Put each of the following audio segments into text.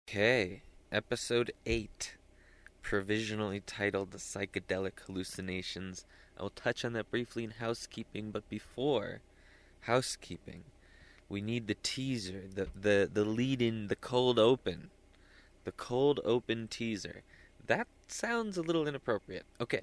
Okay, episode 8, provisionally titled The Psychedelic Hallucinations. I will touch on that briefly in housekeeping, but before housekeeping, we need the teaser, the lead in, the cold open. The cold open teaser. That sounds a little inappropriate. Okay,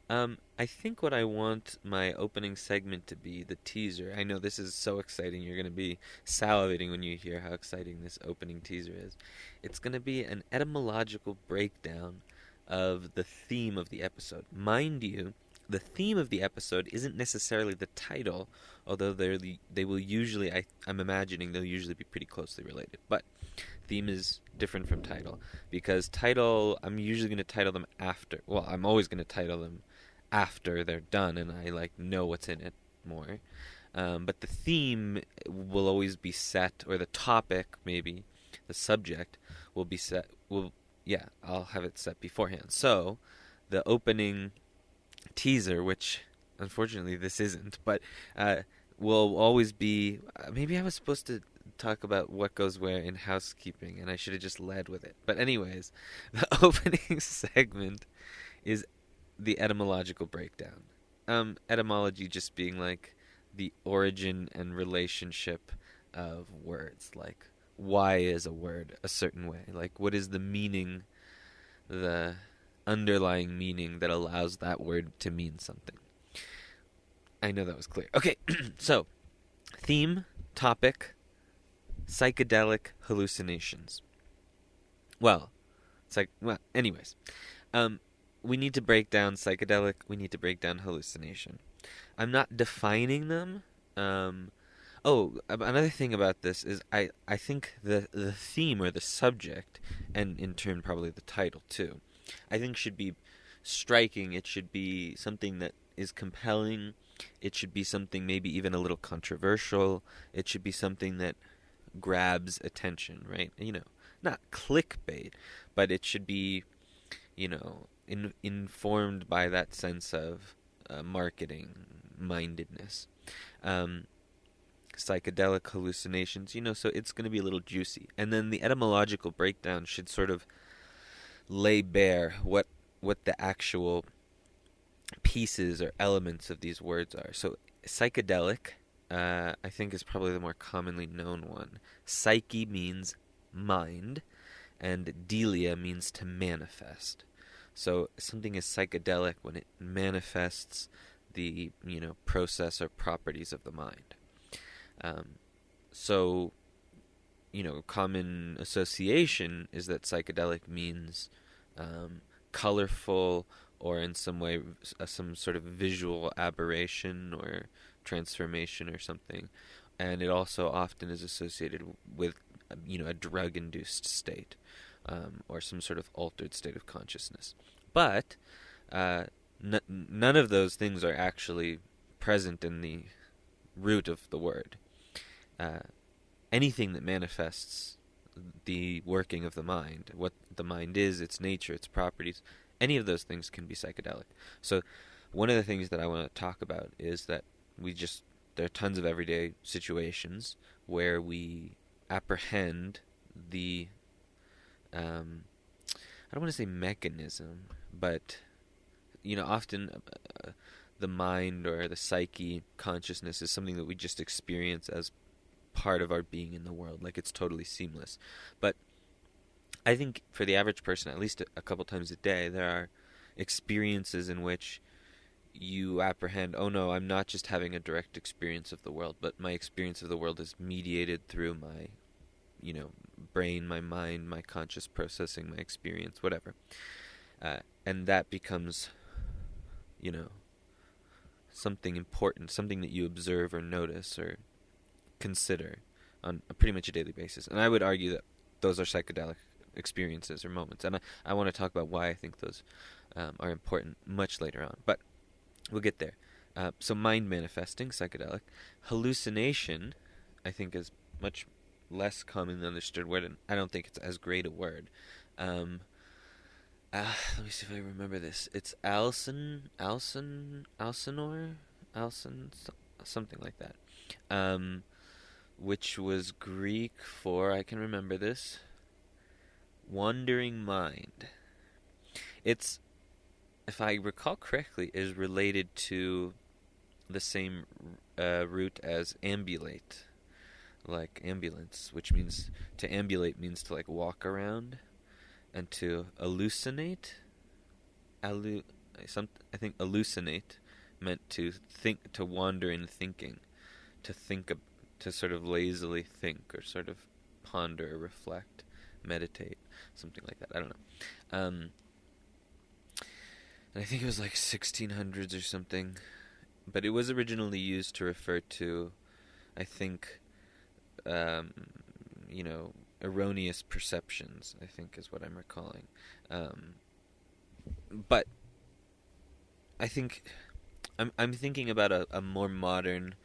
I think what I want my opening segment to be, the teaser. I know this is so exciting. You're going to be salivating when you hear how exciting this opening teaser is. It's going to be an etymological breakdown of the theme of the episode. Mind you, the theme of the episode isn't necessarily the title, although they will usually, I'm imagining they'll usually be pretty closely related. But theme is different from title because title, I'm usually going to title them after. Well, I'm always going to title them after they're done and I know what's in it more. But the theme will always be set, or the topic maybe, the subject will be set. I'll have it set beforehand. So the opening teaser, which unfortunately this isn't, but will always be. Maybe I was supposed to talk about what goes where in housekeeping, and I should have just led with it. But anyways, the opening segment is the etymological breakdown. Etymology just being like the origin and relationship of words. Like, why is a word a certain way? Like, what is the meaning, the underlying meaning that allows that word to mean something? I know that was clear. Okay, so, theme, topic, psychedelic hallucinations. Well, anyways. We need to break down psychedelic, we need to break down hallucination. I'm not defining them. Another thing about this is I think the theme or the subject, and in turn probably the title too, I think should be striking. It should be something that is compelling. It should be something maybe even a little controversial. It should be something that grabs attention, right? Not clickbait, but it should be, informed by that sense of marketing mindedness. Psychedelic hallucinations, so it's going to be a little juicy. And then the etymological breakdown should sort of lay bare what the actual pieces or elements of these words are. So psychedelic, I think, is probably the more commonly known one. Psyche means mind, and delia means to manifest. So something is psychedelic when it manifests the process or properties of the mind. So common association is that psychedelic means colorful, or in some way some sort of visual aberration or transformation or something, and it also often is associated with a drug-induced state, or some sort of altered state of consciousness. But none of those things are actually present in the root of the word. Anything that manifests the working of the mind, what the mind is, its nature, its properties, any of those things can be psychedelic. So one of the things that I want to talk about is that there are tons of everyday situations where we apprehend the, I don't want to say mechanism, but, often the mind or the psyche, consciousness, is something that we just experience as part of our being in the world, like it's totally seamless. But I think for the average person, at least a couple times a day, there are experiences in which you apprehend, oh no, I'm not just having a direct experience of the world, but my experience of the world is mediated through my, brain, my mind, my conscious processing, my experience, whatever. And that becomes, something important, something that you observe or notice or consider on a pretty much a daily basis. And I would argue that those are psychedelic experiences or moments. And I want to talk about why I think those are important much later on. But we'll get there. So mind manifesting, psychedelic. Hallucination, I think, is much less commonly understood word, and I don't think it's as great a word. Let me see if I remember this. It's Alcyon, something like that. Which was Greek for, I can remember this, wandering mind. It's, if I recall correctly, is related to the same root as ambulate, like ambulance, which means to ambulate means to like walk around, and to hallucinate, I think hallucinate meant to think, to wander in thinking, to think, to sort of lazily think, or sort of ponder, reflect, meditate, something like that. I don't know. And I think it was like 1600s or something, but it was originally used to refer to, I think, erroneous perceptions, I think is what I'm recalling. But I think I'm thinking about a more modern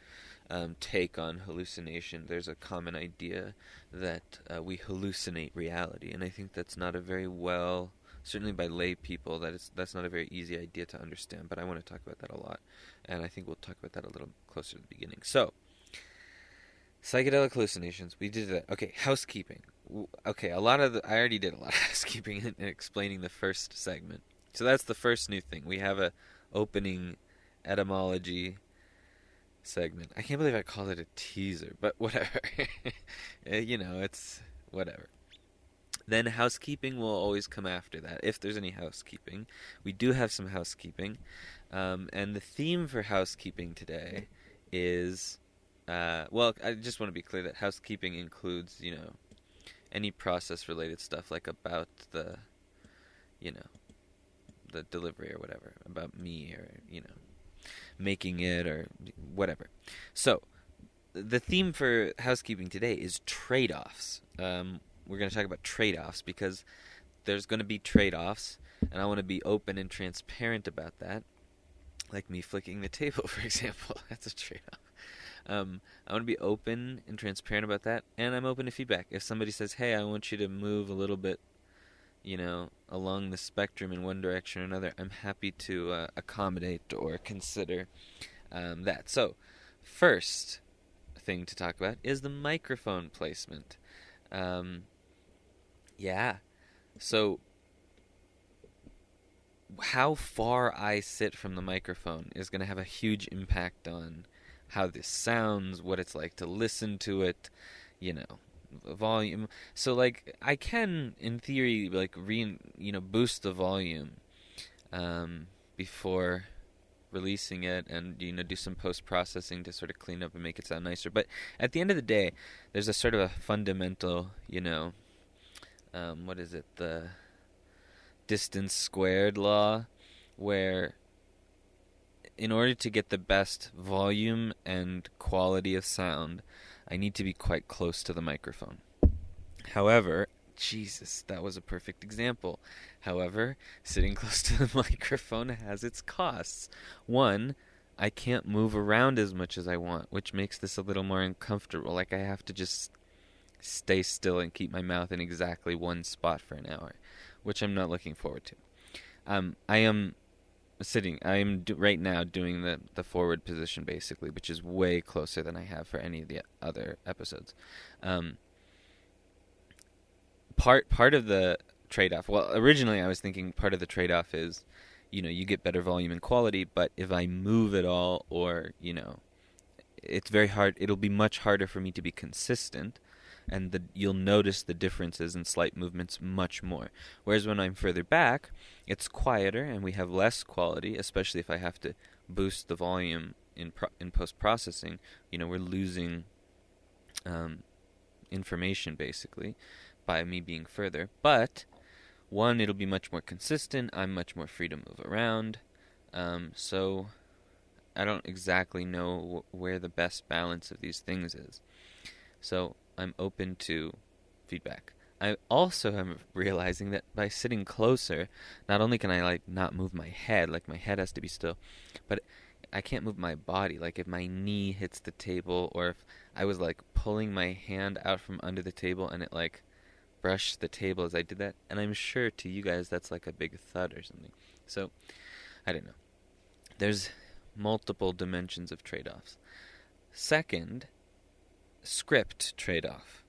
take on hallucination. There's a common idea that we hallucinate reality, and I think that's not a very well, certainly by lay people, that's not a very easy idea to understand, but I want to talk about that a lot, and I think we'll talk about that a little closer to the beginning. So, psychedelic hallucinations, we did that. Okay, housekeeping. Okay, I already did a lot of housekeeping in explaining the first segment. So that's the first new thing. We have a opening etymology segment. I can't believe I called it a teaser, but whatever. It's whatever. Then housekeeping will always come after that, if there's any housekeeping. We do have some housekeeping. And the theme for housekeeping today is, I just want to be clear that housekeeping includes, any process-related stuff, like about the delivery or whatever, about me or, making it or whatever. So, the theme for housekeeping today is trade-offs. We're going to talk about trade-offs because there's going to be trade-offs, and I want to be open and transparent about that. Like me flicking the table, for example. That's a trade-off. I want to be open and transparent about that, and I'm open to feedback. If somebody says, hey, I want you to move a little bit, along the spectrum in one direction or another, I'm happy to accommodate or consider that. So, first thing to talk about is the microphone placement. So, how far I sit from the microphone is going to have a huge impact on how this sounds, what it's like to listen to it, volume. So, like, I can, in theory, like, boost the volume before releasing it, and, do some post-processing to sort of clean up and make it sound nicer. But at the end of the day, there's a sort of a fundamental, the distance squared law, where in order to get the best volume and quality of sound, I need to be quite close to the microphone. However, Jesus, that was a perfect example. However, sitting close to the microphone has its costs. One, I can't move around as much as I want, which makes this a little more uncomfortable. Like, I have to just stay still and keep my mouth in exactly one spot for an hour, which I'm not looking forward to. I am right now doing the forward position, basically, which is way closer than I have for any of the other episodes. Part of the trade-off, well, originally I was thinking part of the trade-off is, you get better volume and quality, but if I move at all, or, it's very hard, it'll be much harder for me to be consistent, and you'll notice the differences in slight movements much more. Whereas when I'm further back, it's quieter and we have less quality, especially if I have to boost the volume in post-processing. We're losing information, basically, by me being further. But, one, it'll be much more consistent. I'm much more free to move around. So, I don't exactly know where the best balance of these things is. So, I'm open to feedback. I also am realizing that by sitting closer, not only can I not move my head, like my head has to be still, but I can't move my body. Like if my knee hits the table, or if I was pulling my hand out from under the table and it brushed the table as I did that, and I'm sure to you guys that's like a big thud or something. So, I don't know. There's multiple dimensions of trade-offs. Second, script trade-off.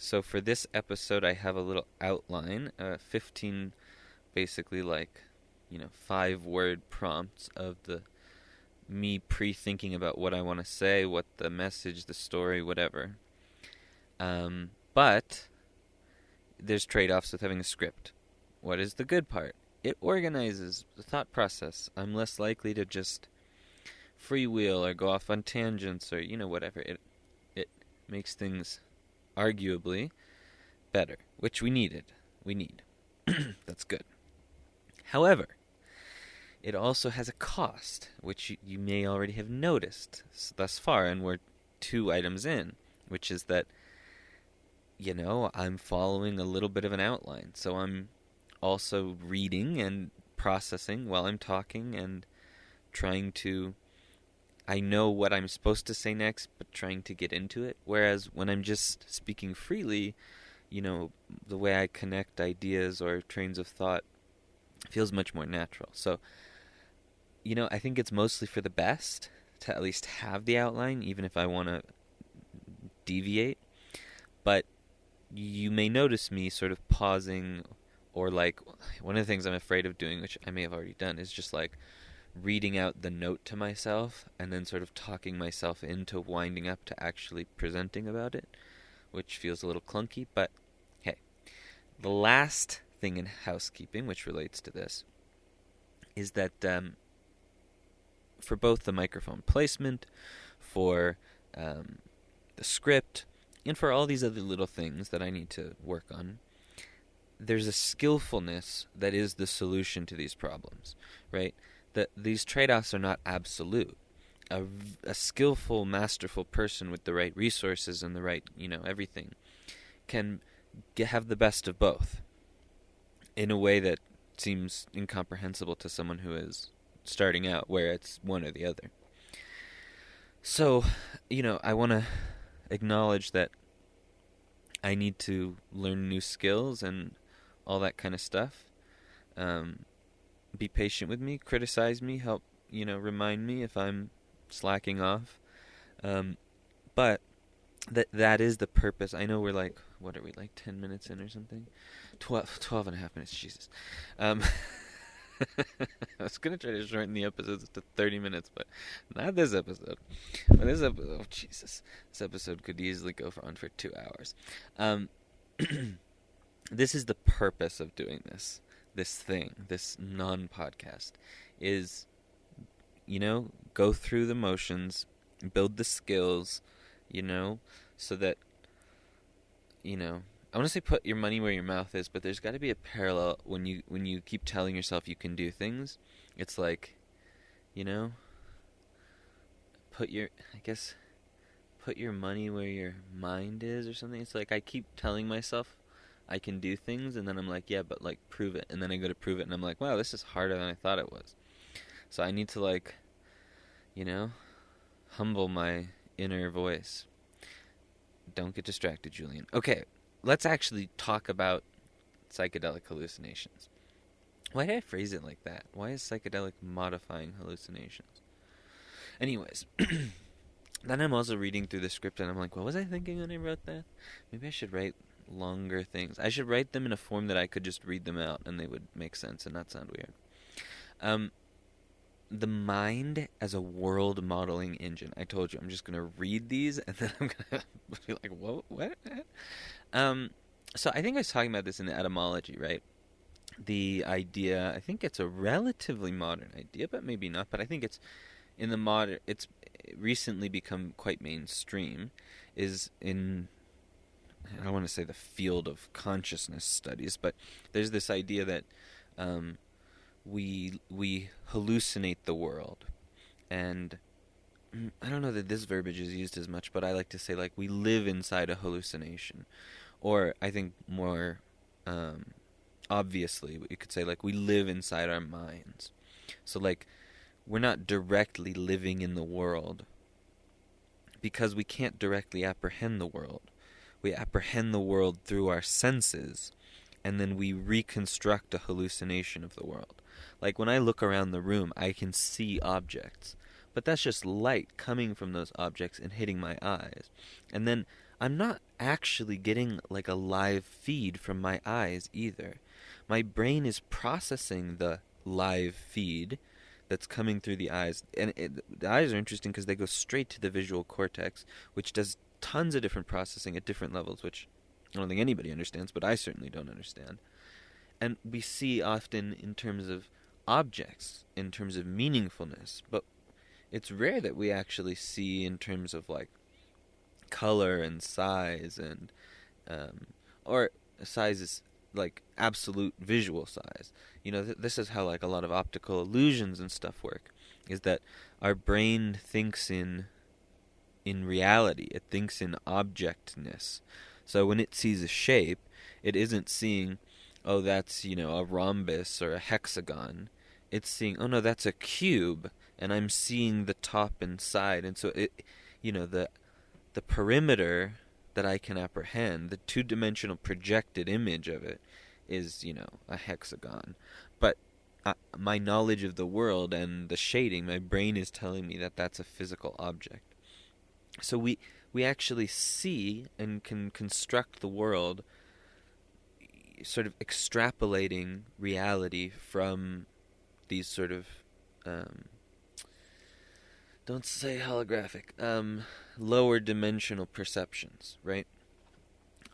So for this episode, I have a little outline, 15 basically 5-word prompts of the me pre-thinking about what I want to say, what the message, the story, whatever. But there's trade-offs with having a script. What is the good part? It organizes the thought process. I'm less likely to just freewheel or go off on tangents or, whatever. It makes things arguably better, which we need. That's good. However, it also has a cost, which you may already have noticed thus far, and we're 2 items in, which is that, I'm following a little bit of an outline. So I'm also reading and processing while I'm talking and trying to, I know what I'm supposed to say next, but trying to get into it. Whereas when I'm just speaking freely, the way I connect ideas or trains of thought feels much more natural. So, I think it's mostly for the best to at least have the outline, even if I want to deviate. But you may notice me sort of pausing, or one of the things I'm afraid of doing, which I may have already done, is just reading out the note to myself and then sort of talking myself into winding up to actually presenting about it, which feels a little clunky. But hey, the last thing in housekeeping, which relates to this, is that for both the microphone placement, for the script, and for all these other little things that I need to work on, there's a skillfulness that is the solution to these problems, right? That these trade-offs are not absolute. A skillful, masterful person with the right resources and the right, everything, can have the best of both in a way that seems incomprehensible to someone who is starting out, where it's one or the other. So, I want to acknowledge that I need to learn new skills and all that kind of stuff. Be patient with me, criticize me, help, remind me if I'm slacking off. But that is the purpose. I know we're what are we, 10 minutes in or something? 12 and a half minutes, Jesus. I was going to try to shorten the episodes to 30 minutes, but not this episode. Oh, Jesus. This episode could easily go on for 2 hours. This is the purpose of doing this thing, this non-podcast, is, go through the motions, build the skills, so that, I want to say put your money where your mouth is, but there's got to be a parallel when you keep telling yourself you can do things. It's put your money where your mind is or something. It's I keep telling myself I can do things, and then I'm yeah, but prove it. And then I go to prove it, and I'm wow, this is harder than I thought it was. So I need to humble my inner voice. Don't get distracted, Julian. Okay. Let's actually talk about psychedelic hallucinations. Why did I phrase it like that? Why is psychedelic modifying hallucinations? Anyways, then I'm also reading through the script and I'm what was I thinking when I wrote that? Maybe I should write longer things. I should write them in a form that I could just read them out and they would make sense and not sound weird. The mind as a world modeling engine. I told you, I'm just going to read these and then I'm going to be what? So I think I was talking about this in the Etymology, right? The idea, I think it's a relatively modern idea, but maybe not, but I think it's recently become quite mainstream, is in, I don't want to say the field of consciousness studies, but there's this idea that we hallucinate the world. And I don't know that this verbiage is used as much, but I like to say we live inside a hallucination. Or I think more obviously, you could say we live inside our minds. So we're not directly living in the world because we can't directly apprehend the world. We apprehend the world through our senses, and then we reconstruct a hallucination of the world. When I look around the room, I can see objects, but that's just light coming from those objects and hitting my eyes. And then I'm not actually getting like a live feed from my eyes either. My brain is processing the live feed that's coming through the eyes. And the eyes are interesting because they go straight to the visual cortex, which does tons of different processing at different levels, which I don't think anybody understands, but I certainly don't understand. And we see often in terms of objects, in terms of meaningfulness, but it's rare that we actually see in terms of like color and size and or size is like absolute visual size. This is how like a lot of optical illusions and stuff work, is that our brain thinks in reality. It thinks in objectness. So when it sees a shape, it isn't seeing, oh, that's, a rhombus or a hexagon. It's seeing, oh no, that's a cube, and I'm seeing the top and side. And so the perimeter that I can apprehend, the two-dimensional projected image of it is, a hexagon. But my knowledge of the world and the shading, my brain is telling me that that's a physical object. So we actually see and can construct the world sort of extrapolating reality from these sort of don't say holographic, lower dimensional perceptions, right?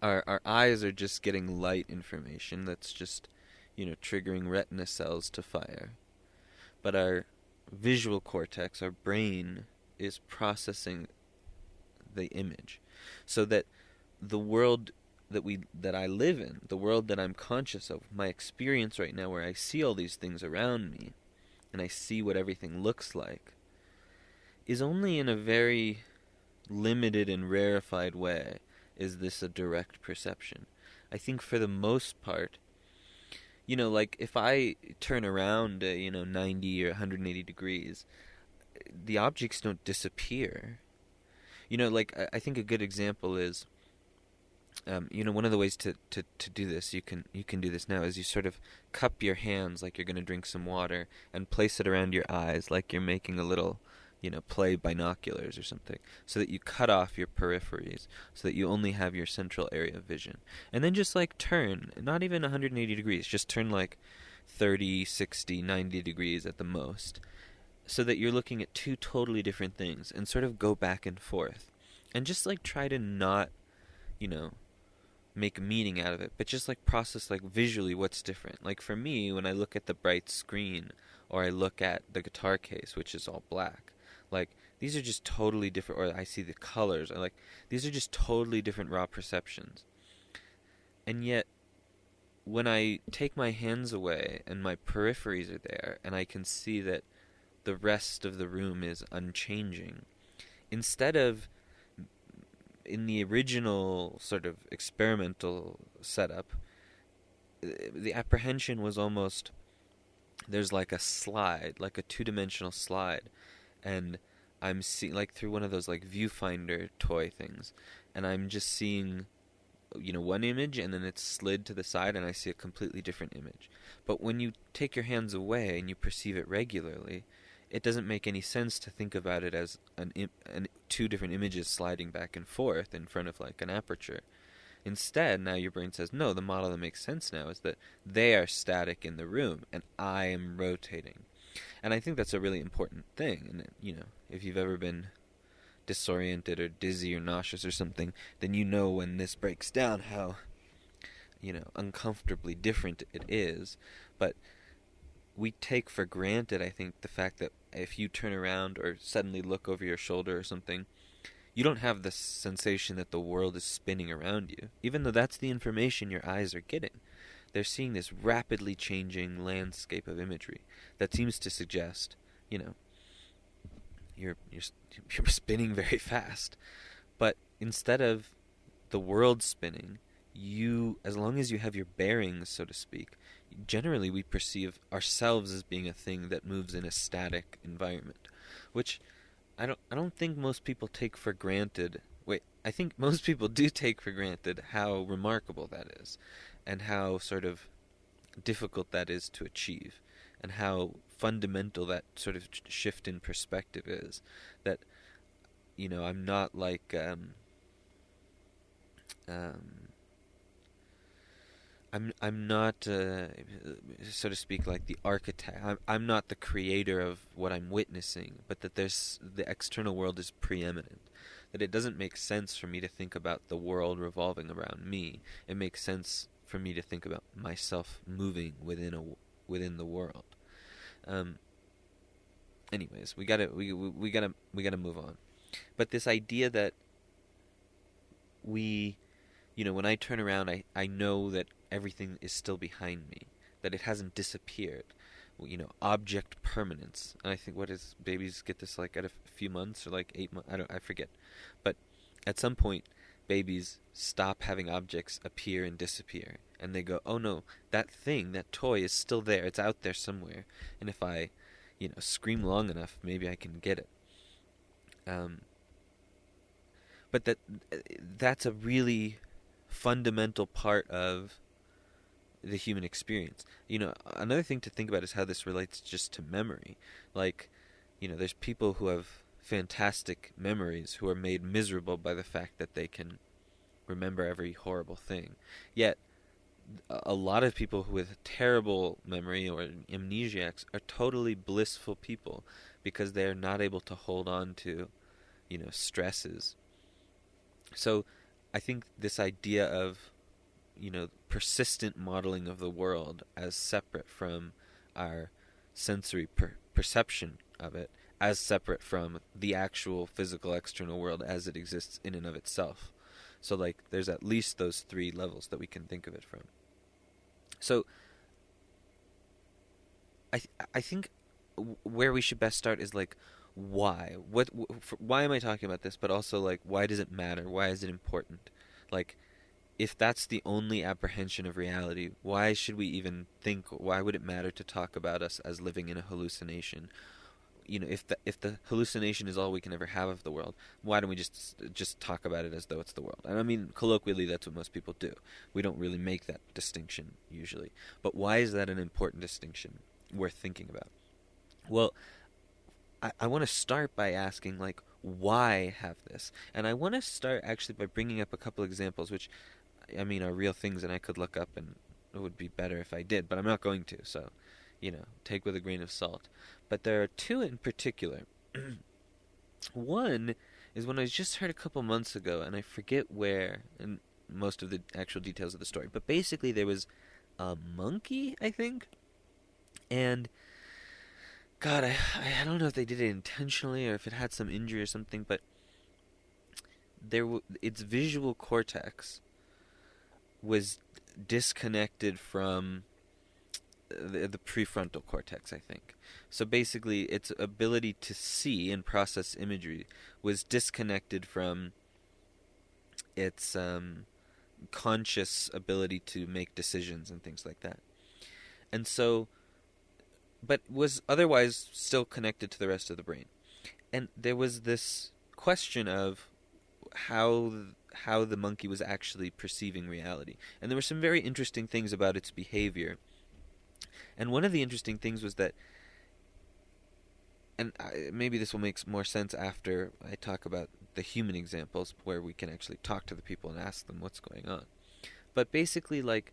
Our eyes are just getting light information that's just, triggering retina cells to fire. But our visual cortex, our brain, is processing the image, so that the world that I live in, the world that I'm conscious of, my experience right now where I see all these things around me, and I see what everything looks like, is only in a very limited and rarefied way is this a direct perception. I think for the most part, like if I turn around 90 or 180 degrees, the objects don't disappear. Like I think a good example is, one of the ways to do this, you can do this now, is you sort of cup your hands like you're going to drink some water and place it around your eyes like you're making a little, play binoculars or something, so that you cut off your peripheries, so that you only have your central area of vision. And then just like turn, not even 180 degrees, just turn like 30, 60, 90 degrees at the most, so that you're looking at two totally different things and sort of go back and forth. And just like try to not, make meaning out of it, but just like process like visually what's different. Like for me, when I look at the bright screen, or I look at the guitar case, which is all black, like these are just totally different, or I see the colors, or like these are just totally different raw perceptions. And yet, when I take my hands away and my peripheries are there, and I can see that the rest of the room is unchanging, instead of in the original sort of experimental setup, the apprehension was almost, there's like a slide, like a two-dimensional slide, and I'm seeing, like through one of those like viewfinder toy things, and I'm just seeing, one image, and then it's slid to the side, and I see a completely different image. But when you take your hands away and you perceive it regularly, it doesn't make any sense to think about it as two different images sliding back and forth in front of like an aperture. Instead, now your brain says, no, the model that makes sense now is that they are static in the room and I am rotating. And I think that's a really important thing. And, if you've ever been disoriented or dizzy or nauseous or something, then when this breaks down how, uncomfortably different it is. But we take for granted, I think, the fact that if you turn around or suddenly look over your shoulder or something, you don't have the sensation that the world is spinning around you, even though that's the information your eyes are getting. They're seeing this rapidly changing landscape of imagery that seems to suggest, you're spinning very fast. But instead of the world spinning, as long as you have your bearings, so to speak, generally we perceive ourselves as being a thing that moves in a static environment, which I don't think most people take for granted. I think most people do take for granted how remarkable that is, and how sort of difficult that is to achieve, and how fundamental that sort of shift in perspective is. That, I'm not like, um, I'm not, so to speak, like the architect. I'm not the creator of what I'm witnessing, but that the external world is preeminent. That it doesn't make sense for me to think about the world revolving around me. It makes sense for me to think about myself moving within the world. Um, Anyways, we gotta move on. But this idea that we, when I turn around, I know that everything is still behind me, that it hasn't disappeared. Object permanence. And I think, what is, babies get this like at a few months or like 8 months? I forget. But at some point, babies stop having objects appear and disappear. And they go, oh no, that thing, that toy is still there. It's out there somewhere. And if I, scream long enough, maybe I can get it. But that's a really fundamental part of the human experience. Another thing to think about is how this relates just to memory. Like, there's people who have fantastic memories who are made miserable by the fact that they can remember every horrible thing. Yet, a lot of people with terrible memory or amnesiacs are totally blissful people because they're not able to hold on to, stresses. So I think this idea of, persistent modeling of the world as separate from our sensory perception of it, as separate from the actual physical external world as it exists in and of itself. So, like, there's at least those three levels that we can think of it from. So, I think where we should best start is, like, why? Why am I talking about this? But also, like, why does it matter? Why is it important? Like, if that's the only apprehension of reality, why should we even think? Why would it matter to talk about us as living in a hallucination? If the hallucination is all we can ever have of the world, why don't we just talk about it as though it's the world? And I mean, colloquially, that's what most people do. We don't really make that distinction usually. But why is that an important distinction worth thinking about? Well, I want to start by asking, like, why have this? And I want to start actually by bringing up a couple examples, which, I mean, are real things and I could look up, and it would be better if I did, but I'm not going to, so, take with a grain of salt. But there are two in particular. One is one I just heard a couple months ago, and I forget where, and most of the actual details of the story. But basically there was a monkey, I think, and God, I don't know if they did it intentionally or if it had some injury or something, but its visual cortex was disconnected from the prefrontal cortex, I think. So basically, its ability to see and process imagery was disconnected from its conscious ability to make decisions and things like that. And so, but was otherwise still connected to the rest of the brain. And there was this question of how the monkey was actually perceiving reality. And there were some very interesting things about its behavior. And one of the interesting things was that, and maybe this will make more sense after I talk about the human examples where we can actually talk to the people and ask them what's going on. But basically, like,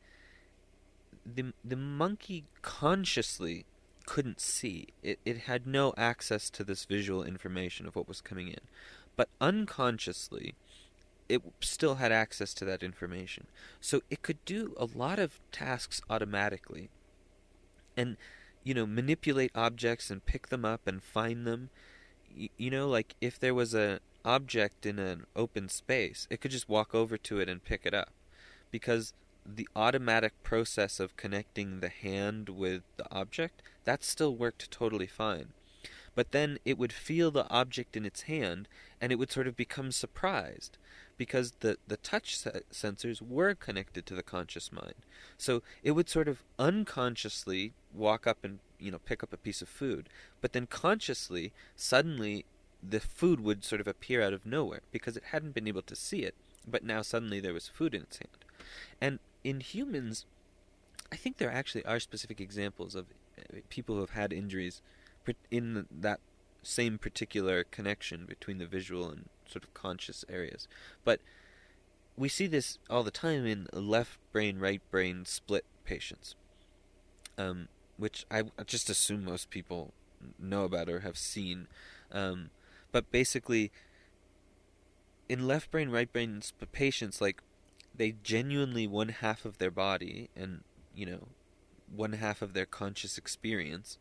the monkey consciously couldn't see. It had no access to this visual information of what was coming in. But unconsciously, it still had access to that information. So it could do a lot of tasks automatically. And, manipulate objects and pick them up and find them. Like, if there was an object in an open space, it could just walk over to it and pick it up. Because the automatic process of connecting the hand with the object, that still worked totally fine. But then it would feel the object in its hand, and it would sort of become surprised, because the touch sensors were connected to the conscious mind. So it would sort of unconsciously walk up and, pick up a piece of food, but then consciously, suddenly, the food would sort of appear out of nowhere, because it hadn't been able to see it, but now suddenly there was food in its hand. And in humans, I think there actually are specific examples of people who have had injuries in that same particular connection between the visual and sort of conscious areas. But we see this all the time in left brain, right brain split patients, um, which I just assume most people know about or have seen. Um, but basically, in left brain, right brain patients, like, they genuinely, one half of their body and, one half of their conscious experience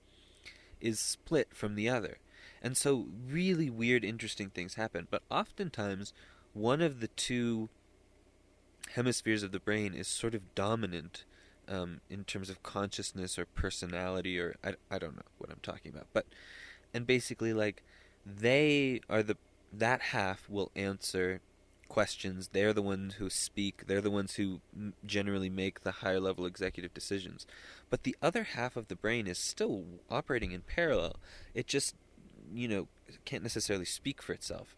is split from the other. And so really weird, interesting things happen. But oftentimes, one of the two hemispheres of the brain is sort of dominant, in terms of consciousness or personality, or I don't know what I'm talking about. But, and basically, like, they are that half will answer questions. They're the ones who speak. They're the ones who generally make the higher level executive decisions. But the other half of the brain is still operating in parallel. It just, can't necessarily speak for itself.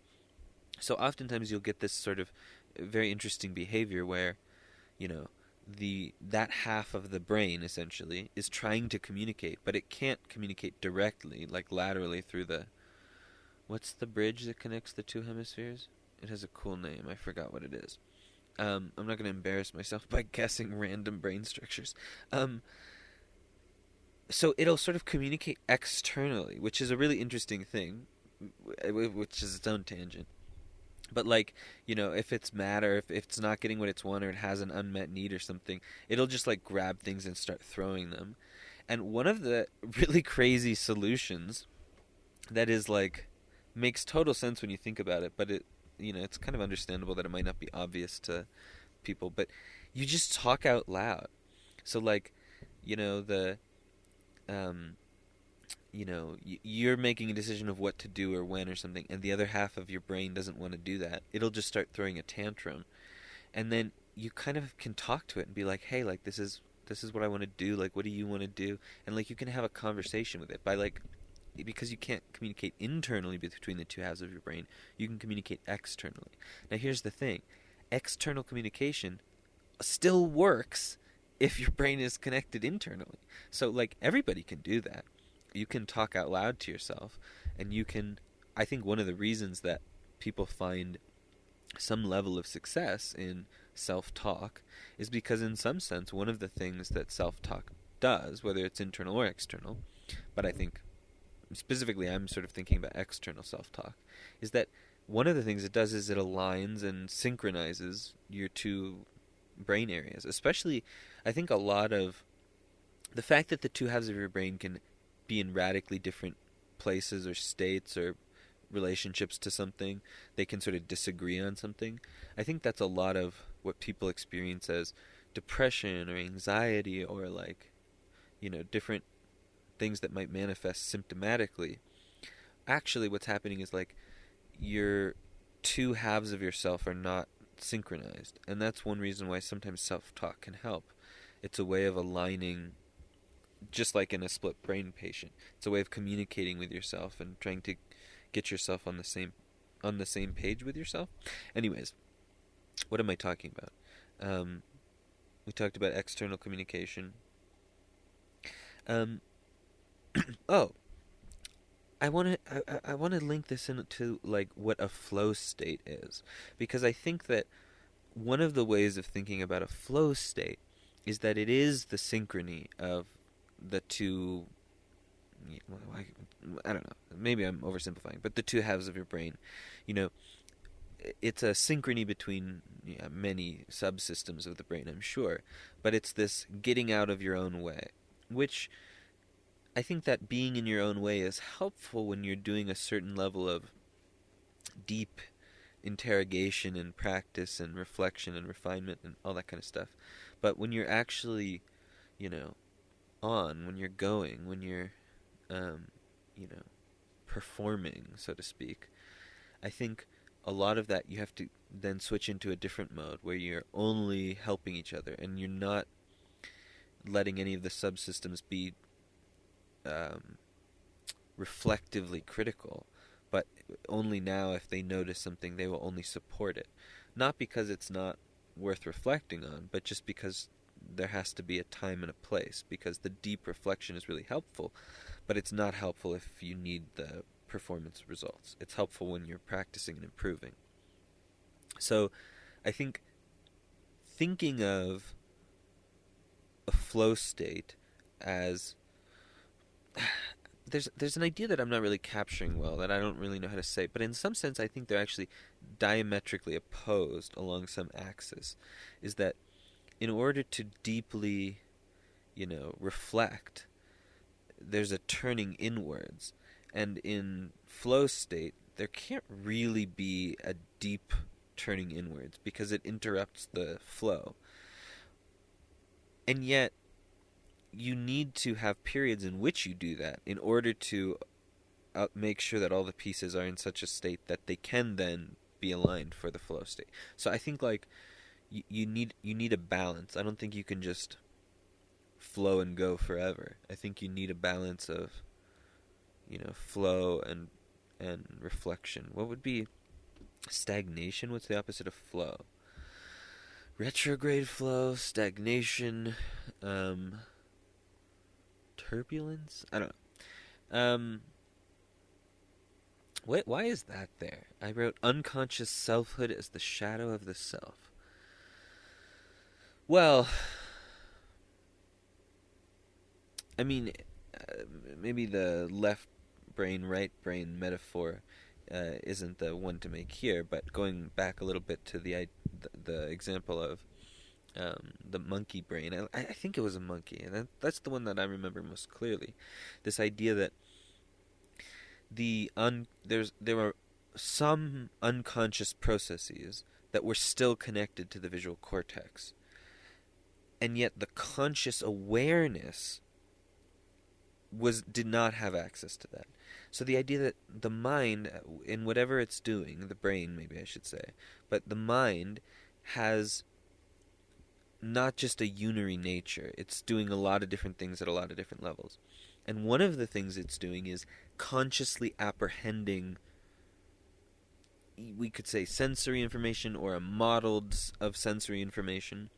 So oftentimes you'll get this sort of very interesting behavior where, you know, that half of the brain essentially is trying to communicate, but it can't communicate directly, like laterally through what's the bridge that connects the two hemispheres? It has a cool name. I forgot what it is. I'm not going to embarrass myself by guessing random brain structures. So it'll sort of communicate externally, which is a really interesting thing, which is its own tangent. But, like, if it's mad, or if it's not getting what it's want, or it has an unmet need or something, it'll just, like, grab things and start throwing them. And one of the really crazy solutions that is, like, makes total sense when you think about it, but it's kind of understandable that it might not be obvious to people, but you just talk out loud. So, like, the you're making a decision of what to do or when or something, and the other half of your brain doesn't want to do that. It'll just start throwing a tantrum, and then you kind of can talk to it and be like, hey, like, this is what I want to do. Like, what do you want to do? And, like, you can have a conversation with it by, like, because you can't communicate internally between the two halves of your brain, you can communicate externally. Now, here's the thing. External communication still works if your brain is connected internally. So, like, everybody can do that. You can talk out loud to yourself, and you can, I think one of the reasons that people find some level of success in self-talk is because, in some sense, one of the things that self-talk does, whether it's internal or external, but I think specifically I'm sort of thinking about external self-talk, is that one of the things it does is it aligns and synchronizes your two brain areas. Especially, I think a lot of the fact that the two halves of your brain can be in radically different places or states or relationships to something, they can sort of disagree on something. I think that's a lot of what people experience as depression or anxiety, or, like, different things that might manifest symptomatically. Actually, what's happening is, like, your two halves of yourself are not synchronized, and that's one reason why sometimes self-talk can help. It's a way of aligning, just like in a split brain patient. It's a way of communicating with yourself and trying to get yourself on the same page with yourself. Anyways, what am I talking about? We talked about external communication. Oh, I want to link this into, like, what a flow state is, because I think that one of the ways of thinking about a flow state is that it is the synchrony of the two. I don't know. Maybe I'm oversimplifying, but the two halves of your brain. It's a synchrony between many subsystems of the brain, I'm sure, but it's this getting out of your own way, which I think that being in your own way is helpful when you're doing a certain level of deep interrogation and practice and reflection and refinement and all that kind of stuff. But when you're actually, when you're going, when you're, performing, so to speak, I think a lot of that you have to then switch into a different mode where you're only helping each other and you're not letting any of the subsystems be reflectively critical, but only now if they notice something they will only support it, not because it's not worth reflecting on, but just because there has to be a time and a place, because the deep reflection is really helpful, but it's not helpful if you need the performance results. It's helpful when you're practicing and improving. So I think thinking of a flow state as there's an idea that I'm not really capturing well, that I don't really know how to say, but in some sense I think they're actually diametrically opposed along some axis. Is that in order to deeply, reflect, there's a turning inwards, and in flow state there can't really be a deep turning inwards because it interrupts the flow. And yet you need to have periods in which you do that in order to make sure that all the pieces are in such a state that they can then be aligned for the flow state. So I think like you need a balance. I don't think you can just flow and go forever. I think you need a balance of flow and reflection. What would be stagnation? What's the opposite of flow? Retrograde flow, stagnation, turbulence? I don't know. Why is that there? I wrote unconscious selfhood as the shadow of the self. Well, I mean, maybe the left brain, right brain metaphor isn't the one to make here, but going back a little bit to the example of the monkey brain, I think it was a monkey, and that's the one that I remember most clearly. This idea that there were some unconscious processes that were still connected to the visual cortex, and yet the conscious awareness did not have access to that. So the idea that the mind, in whatever it's doing, the brain maybe I should say, but the mind has not just a unary nature. It's doing a lot of different things at a lot of different levels. And one of the things it's doing is consciously apprehending, we could say, sensory information or a model of sensory information.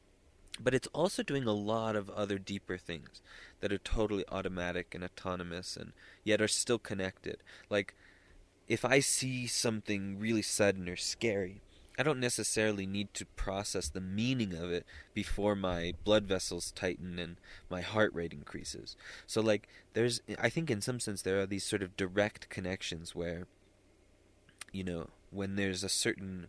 But it's also doing a lot of other deeper things that are totally automatic and autonomous and yet are still connected. Like, if I see something really sudden or scary, I don't necessarily need to process the meaning of it before my blood vessels tighten and my heart rate increases. So, like, I think in some sense there are these sort of direct connections where, when there's a certain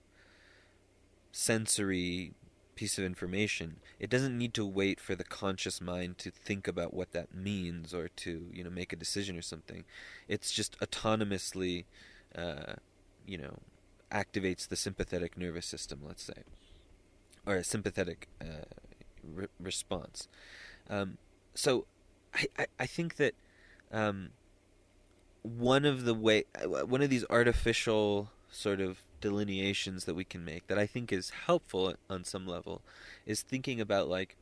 sensory piece of information, it doesn't need to wait for the conscious mind to think about what that means or to make a decision or something. It's just autonomously activates the sympathetic nervous system, let's say, or a sympathetic response. So I think that one of these artificial sort of delineations that we can make that I think is helpful on some level is thinking about like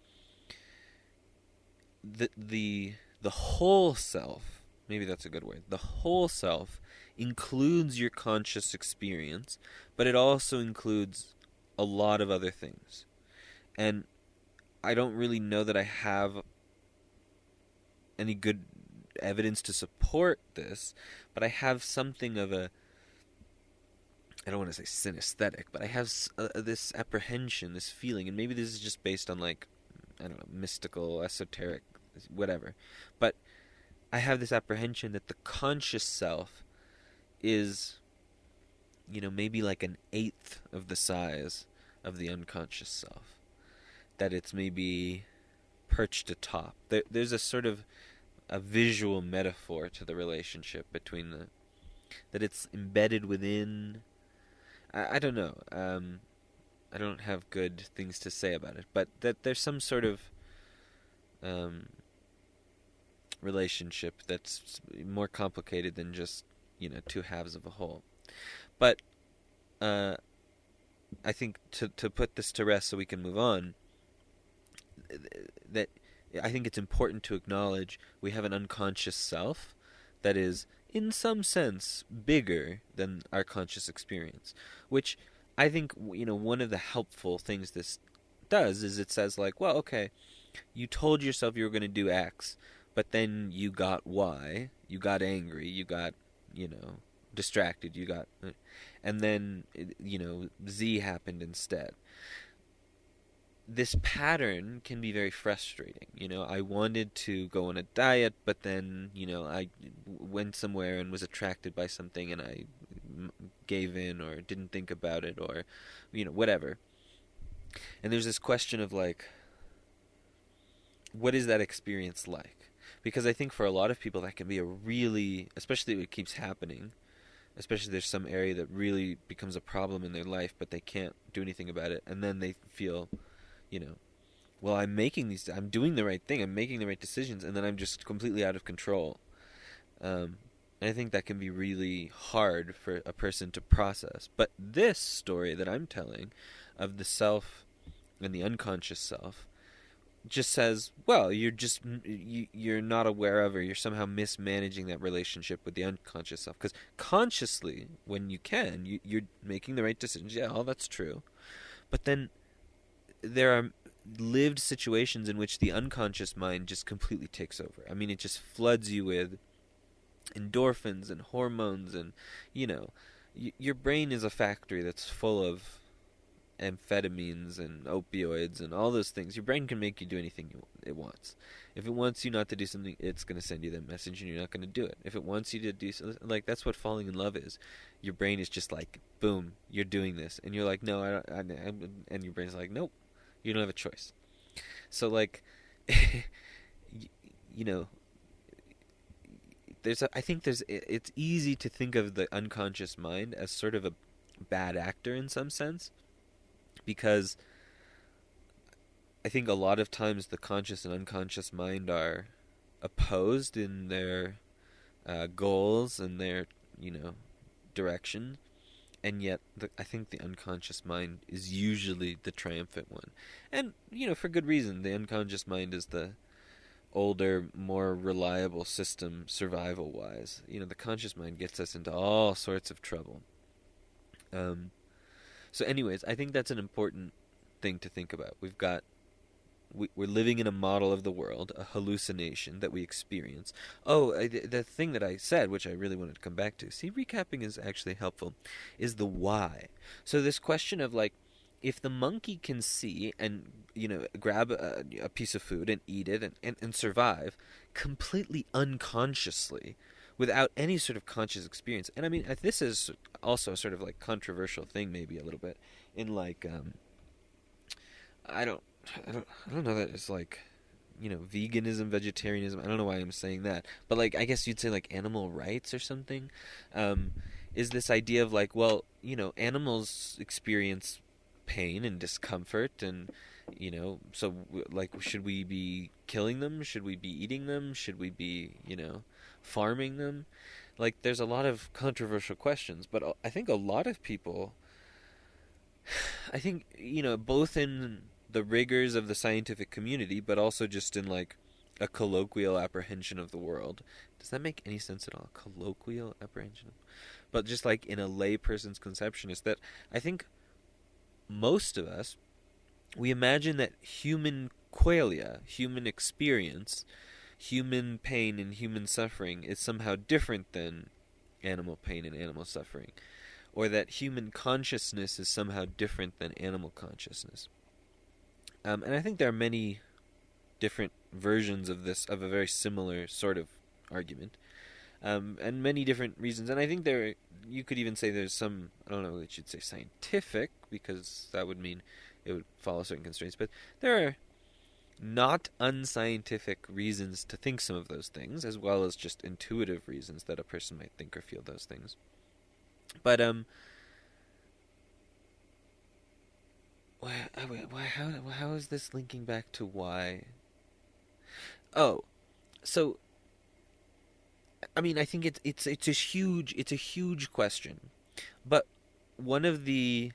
the whole self. Maybe that's a good word. The whole self includes your conscious experience, but it also includes a lot of other things. And I don't really know that I have any good evidence to support this, but I have something of I don't want to say synesthetic, but I have this apprehension, this feeling, and maybe this is just based on like, I don't know, mystical, esoteric, whatever. But I have this apprehension that the conscious self is, maybe like an eighth of the size of the unconscious self. That it's maybe perched atop. There's a sort of a visual metaphor to the relationship between that it's embedded within. I don't know. I don't have good things to say about it, but that there's some sort of relationship that's more complicated than just two halves of a whole. But I think to put this to rest so we can move on, that I think it's important to acknowledge we have an unconscious self that is in some sense bigger than our conscious experience, which I think one of the helpful things this does is it says like, well, okay, you told yourself you were going to do X, but then you got Y, you got angry, you got distracted, and then Z happened instead. this pattern can be very frustrating. I wanted to go on a diet, but then, I went somewhere and was attracted by something and I gave in or didn't think about it or, whatever. And there's this question of like, what is that experience like? Because I think for a lot of people that can be a really, especially if it keeps happening, especially there's some area that really becomes a problem in their life, but they can't do anything about it, and then they feel, you know, well, I'm doing the right thing, I'm making the right decisions, and then I'm just completely out of control. And I think that can be really hard for a person to process. But this story that I'm telling of the self and the unconscious self just says, well, you're not aware of, or you're somehow mismanaging that relationship with the unconscious self. Because consciously, when you can, you're making the right decisions. Yeah, all that's true. But then there are lived situations in which the unconscious mind just completely takes over. I mean, it just floods you with endorphins and hormones, and your brain is a factory that's full of amphetamines and opioids and all those things. Your brain can make you do anything it wants. If it wants you not to do something, it's going to send you that message and you're not going to do it. If it wants you to do something, like, that's what falling in love is. Your brain is just like, boom, you're doing this, and you're like, no, and your brain's like, nope, you don't have a choice. So like, you know, it's easy to think of the unconscious mind as sort of a bad actor in some sense, because I think a lot of times the conscious and unconscious mind are opposed in their goals and their direction, and yet I think the unconscious mind is usually the triumphant one, and for good reason. The unconscious mind is the older, more reliable system survival-wise. The conscious mind gets us into all sorts of trouble. So anyways, I think that's an important thing to think about. We're living in a model of the world, a hallucination that we experience. Oh, the thing that I said, which I really wanted to come back to, see, recapping is actually helpful, is the why. So this question of like, if the monkey can see and grab a piece of food and eat it and survive completely unconsciously, without any sort of conscious experience. And I mean, this is also a sort of like controversial thing, maybe a little bit, in like I don't know that it's like veganism, vegetarianism. I don't know why I'm saying that, but like, I guess you'd say like animal rights or something. Is this idea of like, well, animals experience pain and discomfort, and so like, should we be killing them? Should we be eating them? Should we be farming them? Like, there's a lot of controversial questions, but I think a lot of people, I think both in the rigors of the scientific community, but also just in like a colloquial apprehension of the world. Does that make any sense at all? Colloquial apprehension? But just like in a layperson's conception, is that I think most of us, we imagine that human qualia, human experience, human pain and human suffering is somehow different than animal pain and animal suffering, or that human consciousness is somehow different than animal consciousness. And I think there are many different versions of this, of a very similar sort of argument, and many different reasons. And I think you could even say there's some, I don't know that you'd say scientific, because that would mean it would follow certain constraints, but there are not unscientific reasons to think some of those things, as well as just intuitive reasons that a person might think or feel those things. But how is this linking back to why? Oh, so I mean, I think it's a huge question, but one of the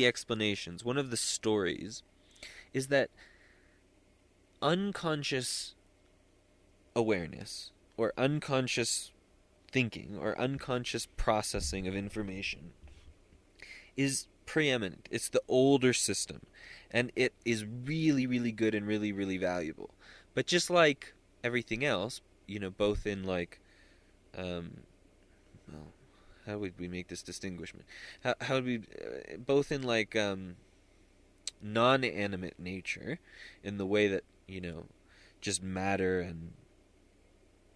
explanations, one of the stories, is that unconscious awareness, or unconscious thinking, or unconscious processing of information is preeminent. It's the older system, and it is really, really good and really, really valuable. But just like everything else, both in like, well, how would we make this distinguishment? How would we, both in like, non-animate nature, in the way that, just matter and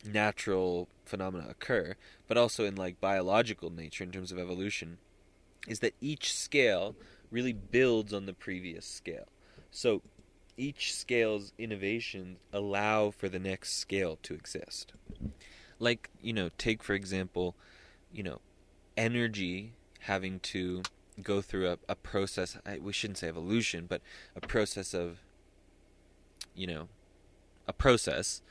natural phenomena occur, but also in like biological nature in terms of evolution, is that each scale really builds on the previous scale. So each scale's innovations allow for the next scale to exist. Like, take for example, you know, energy having to go through a process, we shouldn't say evolution, but a process of, a process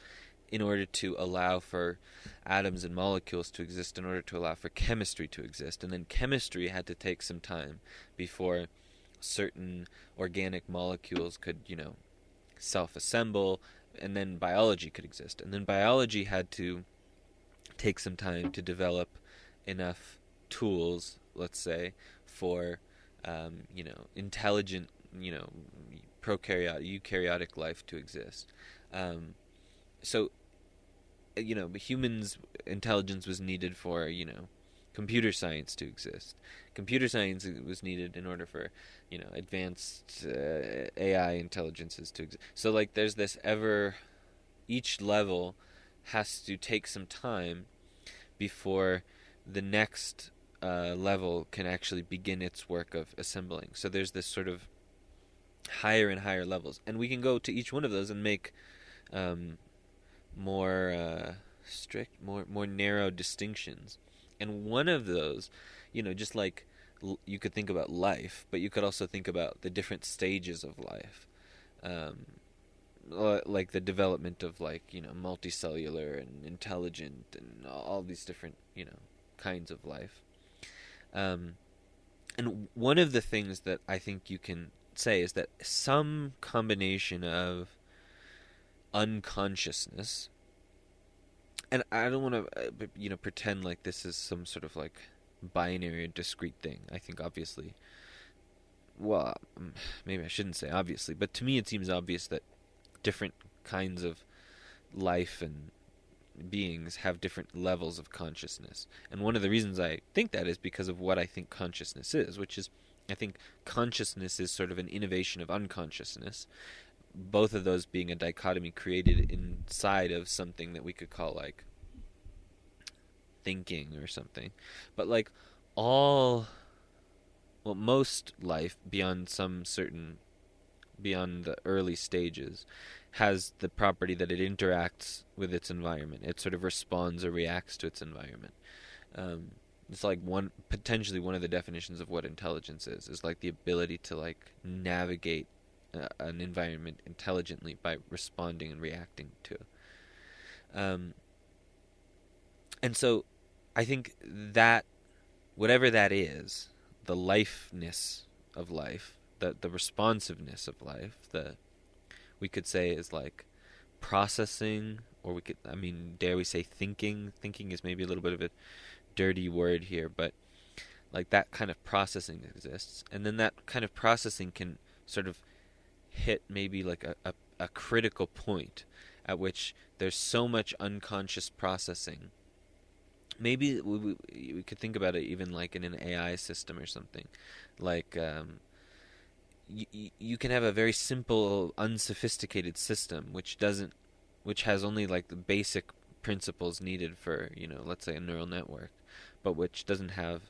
in order to allow for atoms and molecules to exist, in order to allow for chemistry to exist. And then chemistry had to take some time before certain organic molecules could, self-assemble, and then biology could exist. And then biology had to take some time to develop enough tools, let's say, for, intelligent, eukaryotic life to exist. So, humans' intelligence was needed for, computer science to exist. Computer science was needed in order for, advanced AI intelligences to exist. So, like, there's this each level has to take some time before the next level can actually begin its work of assembling. So there's this sort of higher and higher levels. And we can go to each one of those and make more strict, more narrow distinctions. And one of those, just like you could think about life, but you could also think about the different stages of life, like the development of, like, multicellular and intelligent and all these different, kinds of life. And one of the things that I think you can say is that some combination of unconsciousness, and I don't want to pretend like this is some sort of like binary or discrete thing. I think obviously, well, maybe I shouldn't say obviously, but to me it seems obvious that different kinds of life and beings have different levels of consciousness. And one of the reasons I think that is because of what I think consciousness is, which is, I think consciousness is sort of an innovation of unconsciousness, both of those being a dichotomy created inside of something that we could call like thinking or something. But like most life beyond the early stages has the property that it interacts with its environment. It sort of responds or reacts to its environment. It's like potentially one of the definitions of what intelligence is like the ability to like navigate an environment intelligently by responding and reacting to. And so I think that whatever that is, the lifeness of life, the responsiveness of life, we could say is like processing, or dare we say thinking? Thinking is maybe a little bit of a dirty word here, but like that kind of processing exists. And then that kind of processing can sort of hit maybe like a critical point at which there's so much unconscious processing. Maybe we could think about it even like in an AI system or something. Like you can have a very simple, unsophisticated system which has only like the basic principles needed for, let's say a neural network, but which doesn't have,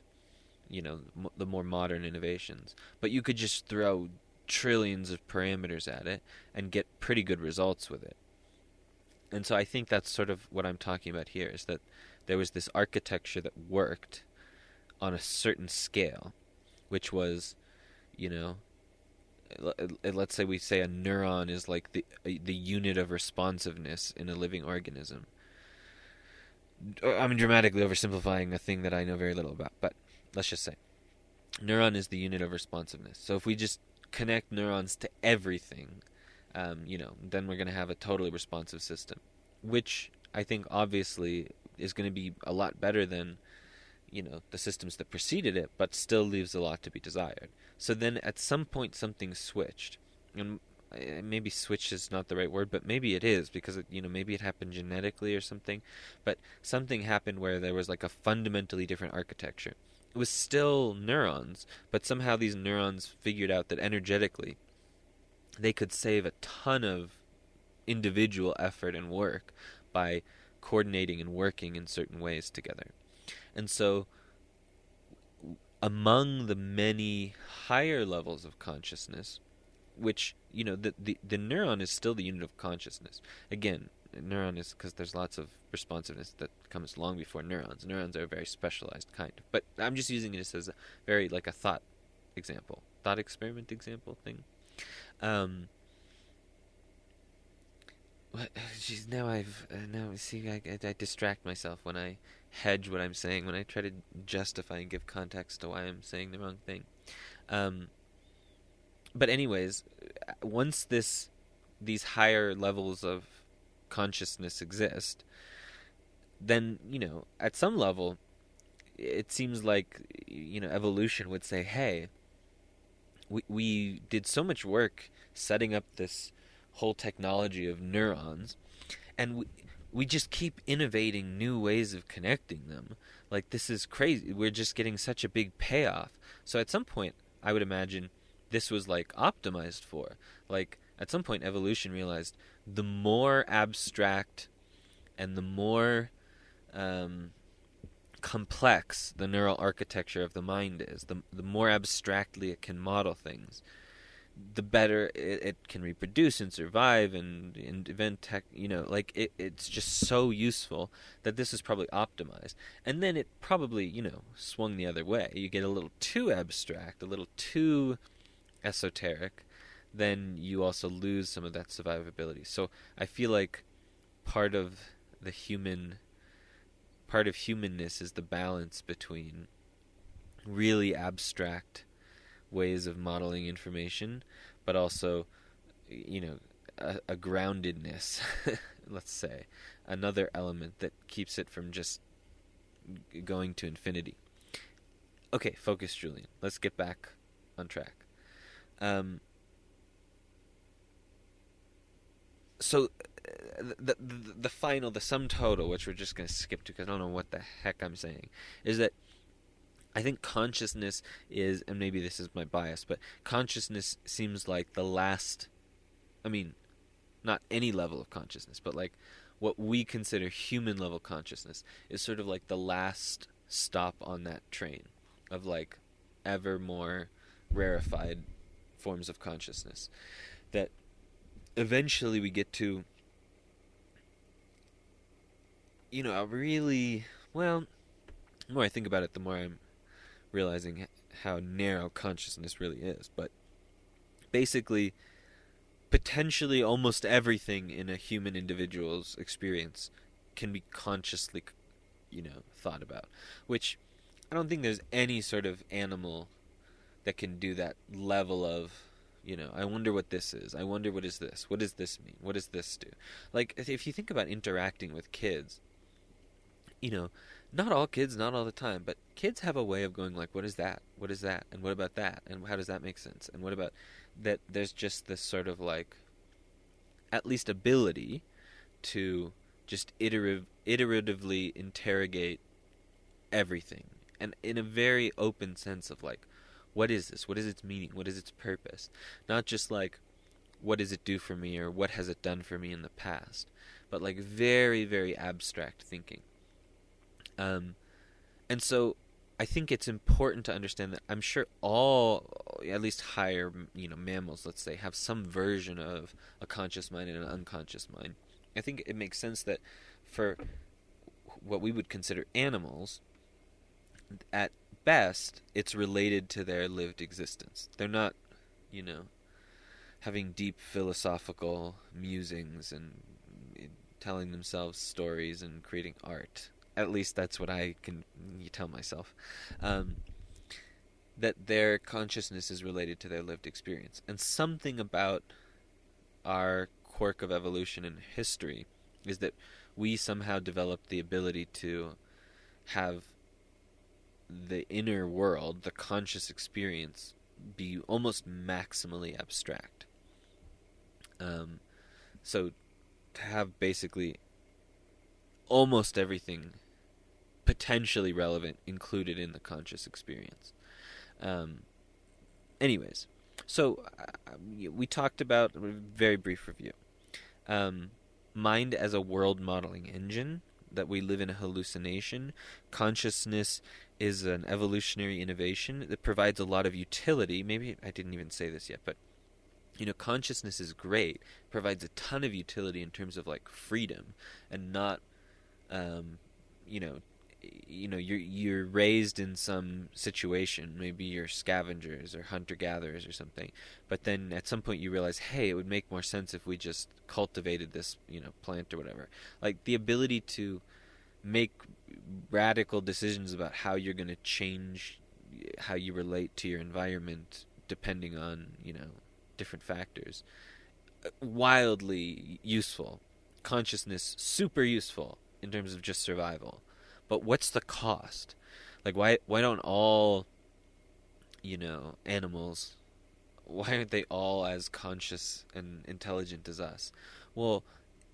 the more modern innovations. But you could just throw trillions of parameters at it and get pretty good results with it. And so I think that's sort of what I'm talking about here, is that there was this architecture that worked on a certain scale, which was, let's say we say a neuron is like the unit of responsiveness in a living organism. I'm dramatically oversimplifying a thing that I know very little about, but let's just say neuron is the unit of responsiveness. So if we just connect neurons to everything, then we're going to have a totally responsive system, which I think obviously is going to be a lot better than, the systems that preceded it, but still leaves a lot to be desired. So then at some point something switched. And maybe switch is not the right word, but maybe it is, because maybe it happened genetically or something. But something happened where there was like a fundamentally different architecture. It was still neurons, but somehow these neurons figured out that energetically they could save a ton of individual effort and work by coordinating and working in certain ways together. And so, among the many higher levels of consciousness, which, the neuron is still the unit of consciousness. Again, neuron is because there's lots of responsiveness that comes long before neurons. Neurons are a very specialized kind. But I'm just using this as a very, like a thought experiment example thing. Geez, now see, I distract myself when I hedge what I'm saying, when I try to justify and give context to why I'm saying the wrong thing. But anyways, once these higher levels of consciousness exist, then, at some level, it seems like, evolution would say, hey, we did so much work setting up this whole technology of neurons, and we just keep innovating new ways of connecting them. Like, this is crazy. We're just getting such a big payoff. So at some point, I would imagine this was, like, optimized for. Like, at some point, evolution realized the more abstract and the more complex the neural architecture of the mind is, the more abstractly it can model things, the better it can reproduce and survive and invent tech. It's just so useful that this is probably optimized. And then it probably, swung the other way. You get a little too abstract, a little too esoteric, then you also lose some of that survivability. So I feel like part of humanness is the balance between really abstract ways of modeling information, but also, a groundedness, let's say, another element that keeps it from just going to infinity. Okay, focus, Julian. Let's get back on track. So the sum total, which we're just going to skip to because I don't know what the heck I'm saying, is that I think consciousness is, and maybe this is my bias, but consciousness seems like the last, not any level of consciousness, but like what we consider human level consciousness is sort of like the last stop on that train of like ever more rarefied forms of consciousness. That eventually we get to, a really, well, the more I think about it, the more I'm realizing how narrow consciousness really is. But basically, potentially almost everything in a human individual's experience can be consciously, thought about. Which I don't think there's any sort of animal that can do that level of, I wonder what this is. I wonder what is this? What does this mean? What does this do? Like, if you think about interacting with kids, not all kids, not all the time, but kids have a way of going like, what is that? What is that? And what about that? And how does that make sense? And what about that? There's just this sort of like, at least ability to just iteratively interrogate everything. And in a very open sense of like, what is this? What is its meaning? What is its purpose? Not just like, what does it do for me or what has it done for me in the past? But like very, very abstract thinking. And so I think it's important to understand that I'm sure all, at least higher, mammals, let's say, have some version of a conscious mind and an unconscious mind. I think it makes sense that for what we would consider animals, at best, it's related to their lived existence. They're not, having deep philosophical musings and telling themselves stories and creating art. At least that's what I can tell myself. That their consciousness is related to their lived experience. And something about our quirk of evolution and history is that we somehow developed the ability to have the inner world, the conscious experience, be almost maximally abstract. So to have basically almost everything potentially relevant included in the conscious experience. Anyways, So we talked about a very brief review. Um, Mind as a world modeling engine, that we live in a hallucination. Consciousness is an evolutionary innovation that provides a lot of utility. Maybe I didn't even say this yet, but consciousness is great. Provides a ton of utility in terms of like freedom and not, um, you know, you're raised in some situation. Maybe you're scavengers or hunter gatherers or something, but then at some point you realize, hey, it would make more sense if we just cultivated this plant or whatever. Like the ability to make radical decisions about how you're going to change how you relate to your environment depending on different factors. Wildly useful. Consciousness super useful in terms of just survival. But what's the cost? Like why don't all animals, why aren't they all as conscious and intelligent as us? Well,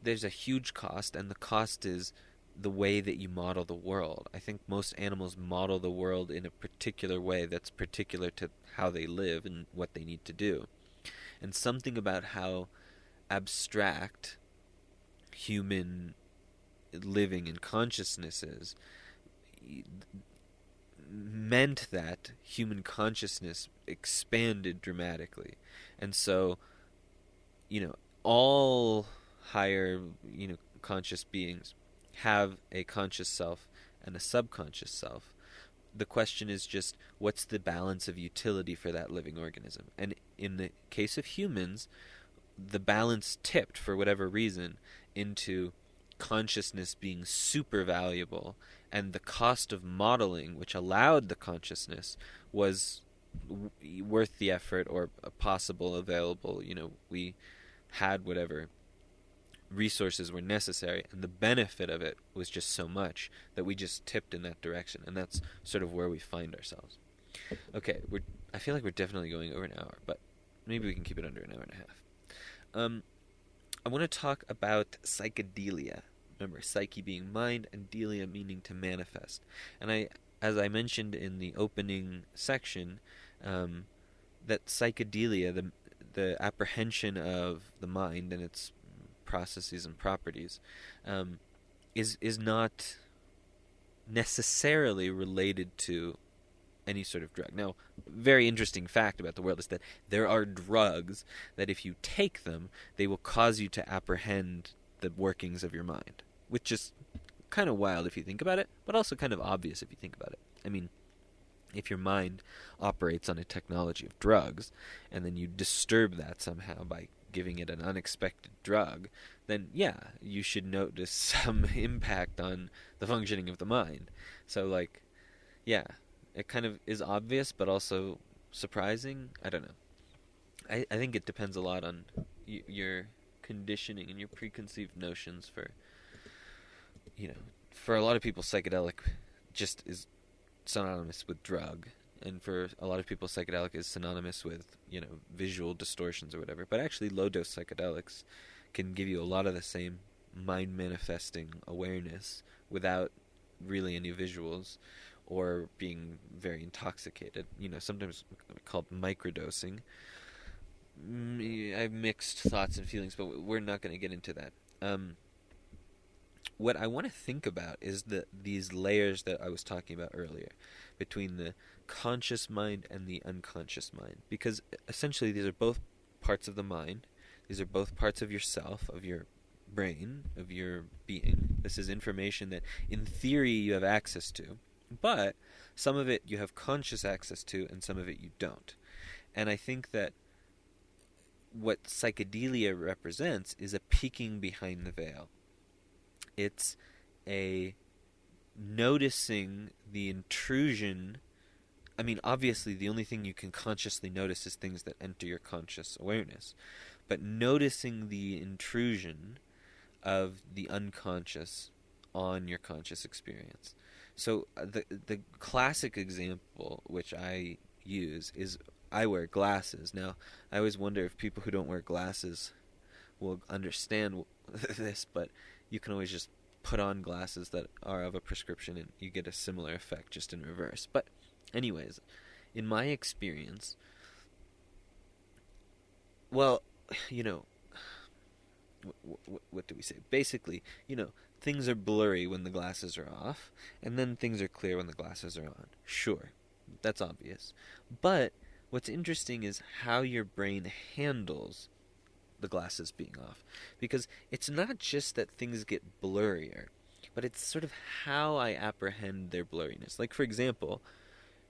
there's a huge cost, and the cost is the way that you model the world. I think most animals model the world in a particular way that's particular to how they live and what they need to do. And something about how abstract human living and consciousness is meant that human consciousness expanded dramatically. And so, all higher, conscious beings have a conscious self and a subconscious self. The question is just, what's the balance of utility for that living organism? And in the case of humans, the balance tipped for whatever reason into consciousness being super valuable, and the cost of modeling, which allowed the consciousness, was worth the effort, or possible, available. We had whatever resources were necessary, and the benefit of it was just so much that we just tipped in that direction, and that's sort of where we find ourselves. Okay, I feel like we're definitely going over an hour, but maybe we can keep it under an hour and a half. I want to talk about psychedelia. Remember, psyche being mind and delia meaning to manifest. And as I mentioned in the opening section, that psychedelia, the apprehension of the mind and its processes and properties, is not necessarily related to any sort of drug. Now, very interesting fact about the world is that there are drugs that if you take them, they will cause you to apprehend the workings of your mind, which is kind of wild if you think about it, but also kind of obvious if you think about it. I mean, if your mind operates on a technology of drugs, and then you disturb that somehow by giving it an unexpected drug, then yeah, you should notice some impact on the functioning of the mind. So like, yeah, it kind of is obvious, but also surprising. I don't know. I think it depends a lot on your conditioning and your preconceived notions for, for a lot of people, psychedelic just is synonymous with drug. And for a lot of people, psychedelic is synonymous with, visual distortions or whatever. But actually, low-dose psychedelics can give you a lot of the same mind-manifesting awareness without really any visuals or being very intoxicated. Sometimes called microdosing. I have mixed thoughts and feelings, but we're not going to get into that. What I want to think about is these layers that I was talking about earlier, between the conscious mind and the unconscious mind. Because essentially these are both parts of the mind. These are both parts of yourself, of your brain, of your being. This is information that in theory you have access to, but some of it you have conscious access to and some of it you don't. And I think that what psychedelia represents is a peeking behind the veil. It's a noticing the intrusion. I mean, obviously the only thing you can consciously notice is things that enter your conscious awareness. But noticing the intrusion of the unconscious on your conscious experience. So the classic example which I use is I wear glasses. Now, I always wonder if people who don't wear glasses will understand this, but you can always just put on glasses that are of a prescription and you get a similar effect, just in reverse. But anyways, in my experience, well, you know, what do we say? Basically, things are blurry when the glasses are off, and then things are clear when the glasses are on. Sure, that's obvious. But what's interesting is how your brain handles the glasses being off. Because it's not just that things get blurrier, but it's sort of how I apprehend their blurriness. Like, for example,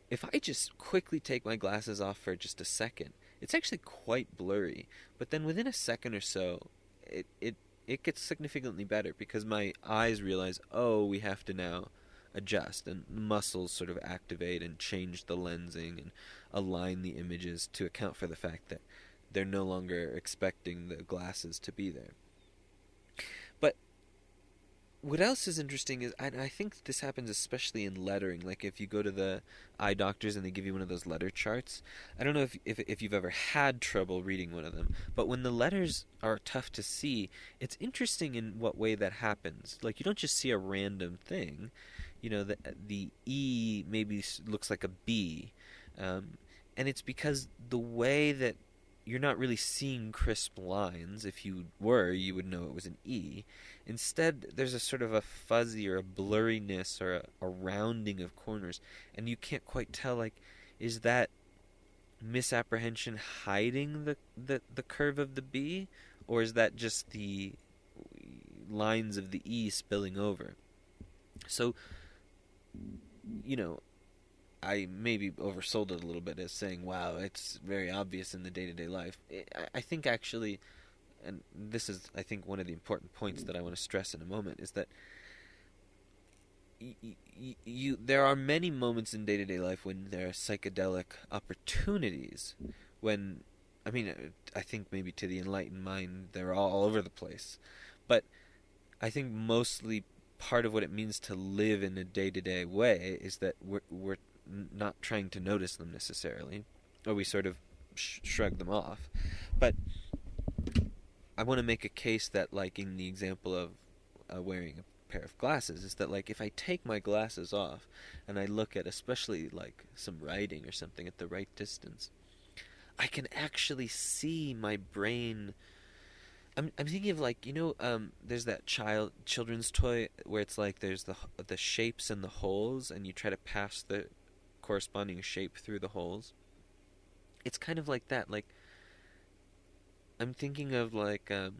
if I just quickly take my glasses off for just a second, it's actually quite blurry. But then within a second or so, it, it, it gets significantly better because my eyes realize, oh, we have to now adjust, and muscles sort of activate and change the lensing and align the images to account for the fact that they're no longer expecting the glasses to be there. But what else is interesting is, and I think this happens especially in lettering, like if you go to the eye doctors and they give you one of those letter charts. I don't know if you've ever had trouble reading one of them, but when the letters are tough to see, it's interesting in what way that happens. Like, you don't just see a random thing. The E maybe looks like a B, and it's because the way that you're not really seeing crisp lines. If you were, you would know it was an E. Instead, there's a sort of a fuzzy or a blurriness or a rounding of corners, and you can't quite tell, like, is that misapprehension hiding the curve of the B, or is that just the lines of the E spilling over? So, you know, I maybe oversold it a little bit as saying, wow, it's very obvious in the day-to-day life. I think actually, and this is, I think, one of the important points that I want to stress in a moment, is that there are many moments in day-to-day life when there are psychedelic opportunities, when, I mean, I think maybe to the enlightened mind, they're all over the place. But I think mostly part of what it means to live in a day-to-day way is that we're not trying to notice them necessarily, or we sort of shrug them off. But I want to make a case that, like in the example of wearing a pair of glasses, is that, like, if I take my glasses off and I look at especially like some writing or something at the right distance, I can actually see my brain. I'm thinking of, like, there's that children's toy where it's like there's the shapes and the holes, and you try to pass the corresponding shape through the holes. It's kind of like that. Like, I'm thinking of like a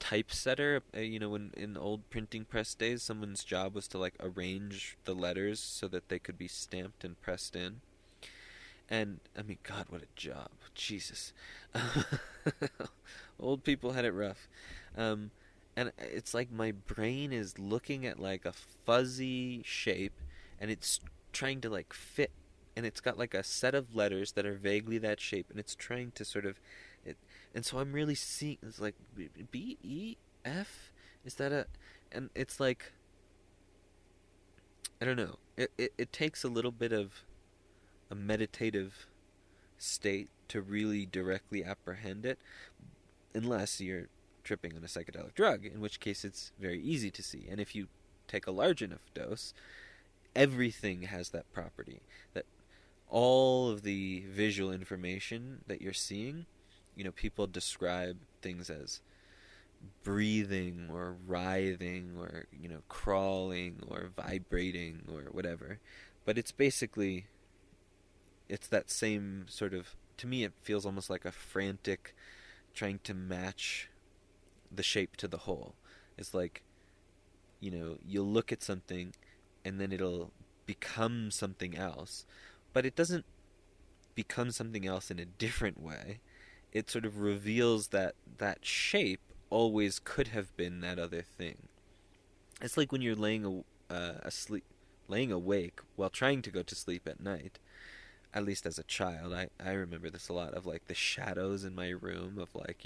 typesetter. When in old printing press days, someone's job was to like arrange the letters so that they could be stamped and pressed in. And I mean, God, what a job! Jesus, old people had it rough. And it's like my brain is looking at like a fuzzy shape, and it's trying to like fit, and it's got like a set of letters that are vaguely that shape, and it's trying to sort of it. And so I'm really seeing, it's like B-E-F. Is that a? And it's like, I don't know. It takes a little bit of a meditative state to really directly apprehend it, unless you're tripping on a psychedelic drug, in which case it's very easy to see. And if you take a large enough dose, everything has that property, that all of the visual information that you're seeing, people describe things as breathing or writhing or, crawling or vibrating or whatever. But it's basically, it's that same sort of, to me it feels almost like a frantic trying to match the shape to the whole. It's like, you'll look at something and then it'll become something else, but it doesn't become something else in a different way. It sort of reveals that that shape always could have been that other thing. It's like when you're laying awake while trying to go to sleep at night. At least as a child, I remember this a lot, of like the shadows in my room, of like,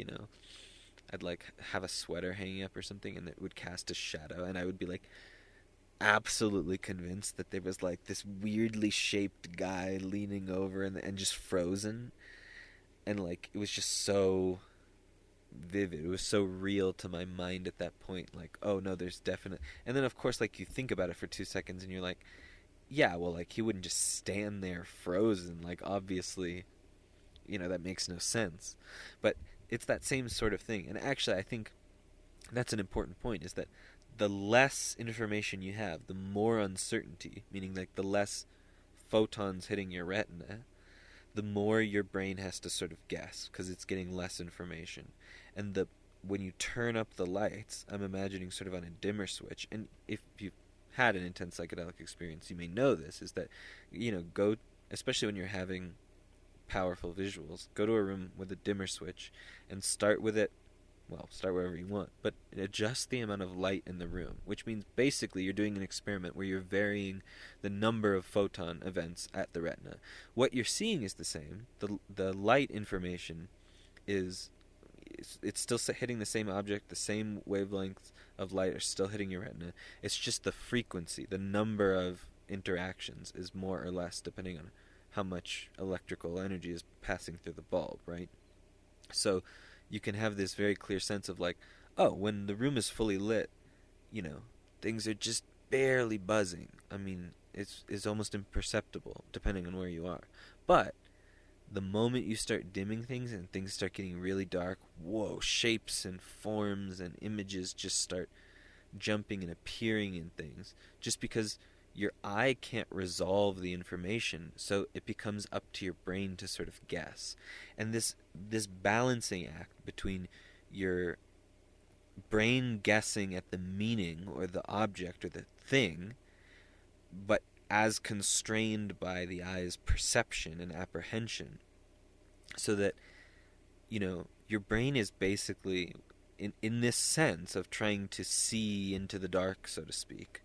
I'd like have a sweater hanging up or something, and it would cast a shadow, and I would be like absolutely convinced that there was like this weirdly shaped guy leaning over and just frozen, and like it was just so vivid, it was so real to my mind at that point, like, oh no, there's definite. And then of course, like, you think about it for 2 seconds and you're like, yeah, well, like, he wouldn't just stand there frozen, like, obviously that makes no sense. But it's that same sort of thing. And actually, I think that's an important point, is that the less information you have, the more uncertainty, meaning like the less photons hitting your retina, the more your brain has to sort of guess, because it's getting less information. And when you turn up the lights, I'm imagining sort of on a dimmer switch, and if you've had an intense psychedelic experience, you may know this, is that, go, especially when you're having powerful visuals, go to a room with a dimmer switch and start with it. Well, start wherever you want, but adjust the amount of light in the room, which means basically you're doing an experiment where you're varying the number of photon events at the retina. What you're seeing is the same. The light information it's still hitting the same object, the same wavelengths of light are still hitting your retina. It's just the frequency, the number of interactions is more or less depending on how much electrical energy is passing through the bulb, right? So you can have this very clear sense of like, oh, when the room is fully lit, things are just barely buzzing. I mean, it's almost imperceptible depending on where you are. But the moment you start dimming things and things start getting really dark, whoa, shapes and forms and images just start jumping and appearing in things, just because your eye can't resolve the information, so it becomes up to your brain to sort of guess. And this balancing act between your brain guessing at the meaning or the object or the thing, but as constrained by the eye's perception and apprehension, so that your brain is basically in this sense of trying to see into the dark, so to speak,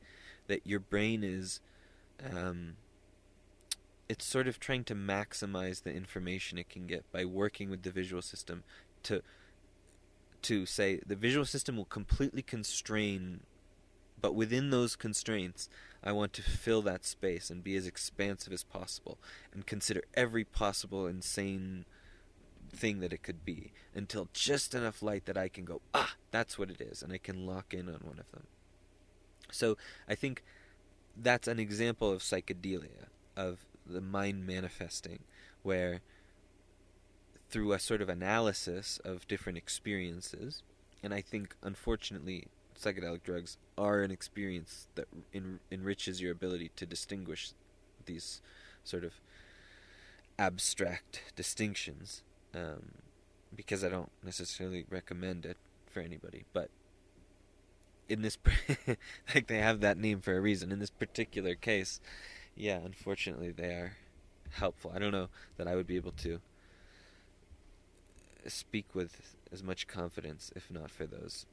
that your brain is it's sort of trying to maximize the information it can get by working with the visual system to say the visual system will completely constrain, but within those constraints I want to fill that space and be as expansive as possible and consider every possible insane thing that it could be until just enough light that I can go, that's what it is, and I can lock in on one of them. So I think that's an example of psychedelia, of the mind manifesting, where through a sort of analysis of different experiences, and I think unfortunately psychedelic drugs are an experience that enriches your ability to distinguish these sort of abstract distinctions, because I don't necessarily recommend it for anybody, but in this like they have that name for a reason. In this particular case, yeah, unfortunately they are helpful. I don't know that I would be able to speak with as much confidence if not for those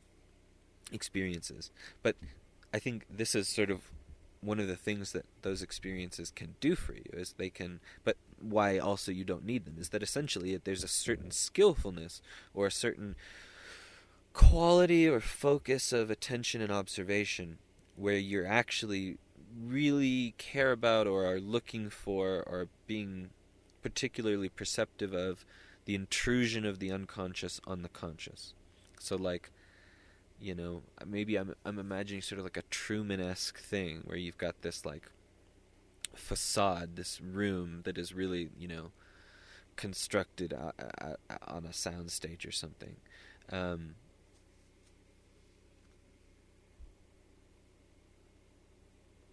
experiences. But I think this is sort of one of the things that those experiences can do for you, is they can, but why also you don't need them, is that essentially there's a certain skillfulness or a certain quality or focus of attention and observation where you're actually really care about or are looking for or being particularly perceptive of the intrusion of the unconscious on the conscious. So like, maybe I'm imagining sort of like a Truman-esque thing where you've got this like facade, this room that is really, constructed on a soundstage or something.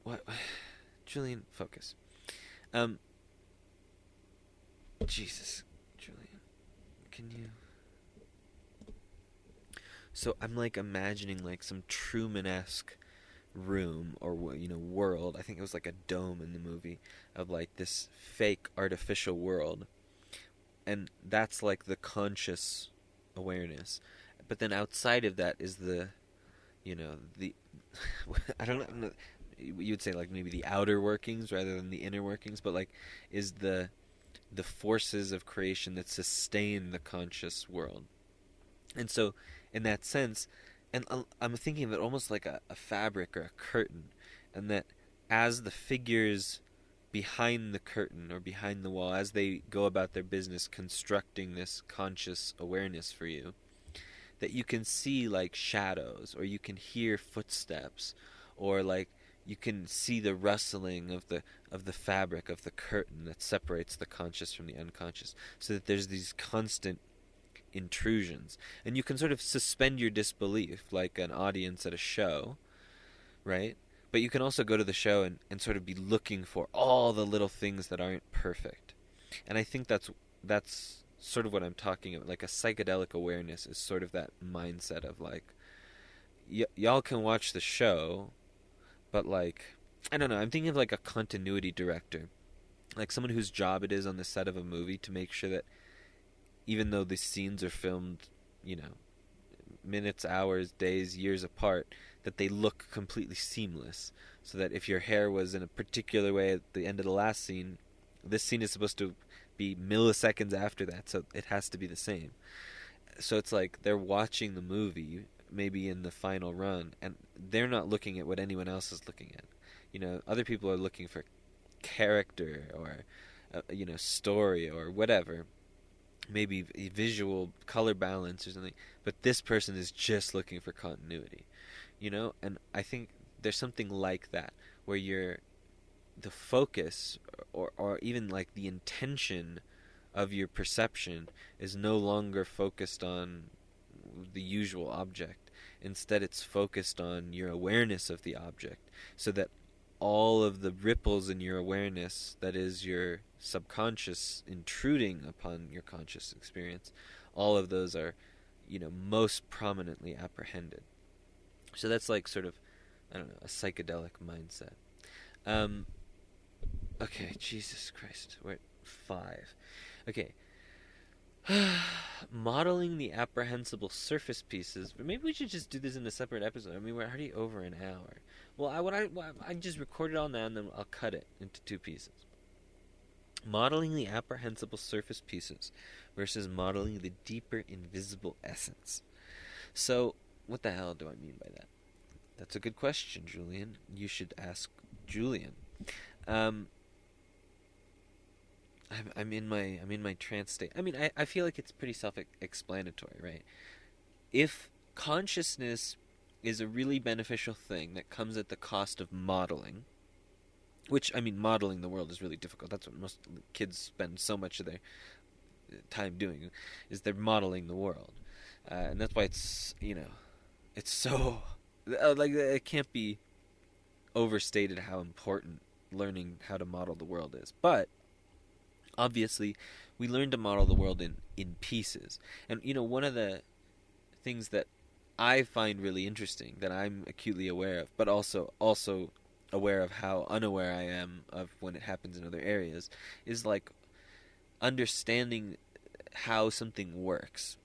What? Julian, focus. Jesus, Julian, can you... So I'm like imagining like some Truman-esque room or world. I think it was like a dome in the movie of like this fake artificial world, and that's like the conscious awareness. But then outside of that is the I don't know. You would say like maybe the outer workings rather than the inner workings, but like is the forces of creation that sustain the conscious world. And so in that sense, and I'm thinking of it almost like a fabric or a curtain, and that as the figures behind the curtain or behind the wall, as they go about their business constructing this conscious awareness for you, that you can see like shadows, or you can hear footsteps, or like you can see the rustling of the fabric of the curtain that separates the conscious from the unconscious, so that there's these constant intrusions, and you can sort of suspend your disbelief like an audience at a show, right? But you can also go to the show and sort of be looking for all the little things that aren't perfect. And I think that's sort of what I'm talking about. Like a psychedelic awareness is sort of that mindset of like, y'all can watch the show, but like, I don't know, I'm thinking of like a continuity director, like someone whose job it is on the set of a movie to make sure that even though the scenes are filmed, you know, minutes, hours, days, years apart, that they look completely seamless. So that if your hair was in a particular way at the end of the last scene, this scene is supposed to be milliseconds after that, so it has to be the same. So it's like they're watching the movie, maybe in the final run, and they're not looking at what anyone else is looking at. You know, other people are looking for character or, you know, story or whatever. Maybe visual color balance or something, but this person is just looking for continuity, you know. And I think there's something like that where the focus or even like the intention of your perception is no longer focused on the usual object. Instead, it's focused on your awareness of the object, so that all of the ripples in your awareness, that is your subconscious intruding upon your conscious experience, all of those are, you know, most prominently apprehended. So that's like sort of, I don't know, a psychedelic mindset. Okay, Jesus Christ, we're at 5. Okay. Modeling the apprehensible surface pieces, but maybe we should just do this in a separate episode. I mean, we're already over an hour. Well, I just record it all now, and then I'll cut it into 2 pieces. Modeling the apprehensible surface pieces versus modeling the deeper invisible essence. So, what the hell do I mean by that? That's a good question, Julian. You should ask Julian. I'm in my trance state. I mean, I feel like it's pretty self-explanatory, right? If consciousness is a really beneficial thing that comes at the cost of modeling, which, I mean, modeling the world is really difficult. That's what most kids spend so much of their time doing, is they're modeling the world. And that's why it's, you know, it's so, like, it can't be overstated how important learning how to model the world is. But obviously, we learn to model the world in pieces. And, you know, one of the things that I find really interesting, that I'm acutely aware of, but also aware of how unaware I am of when it happens in other areas, is like understanding how something works.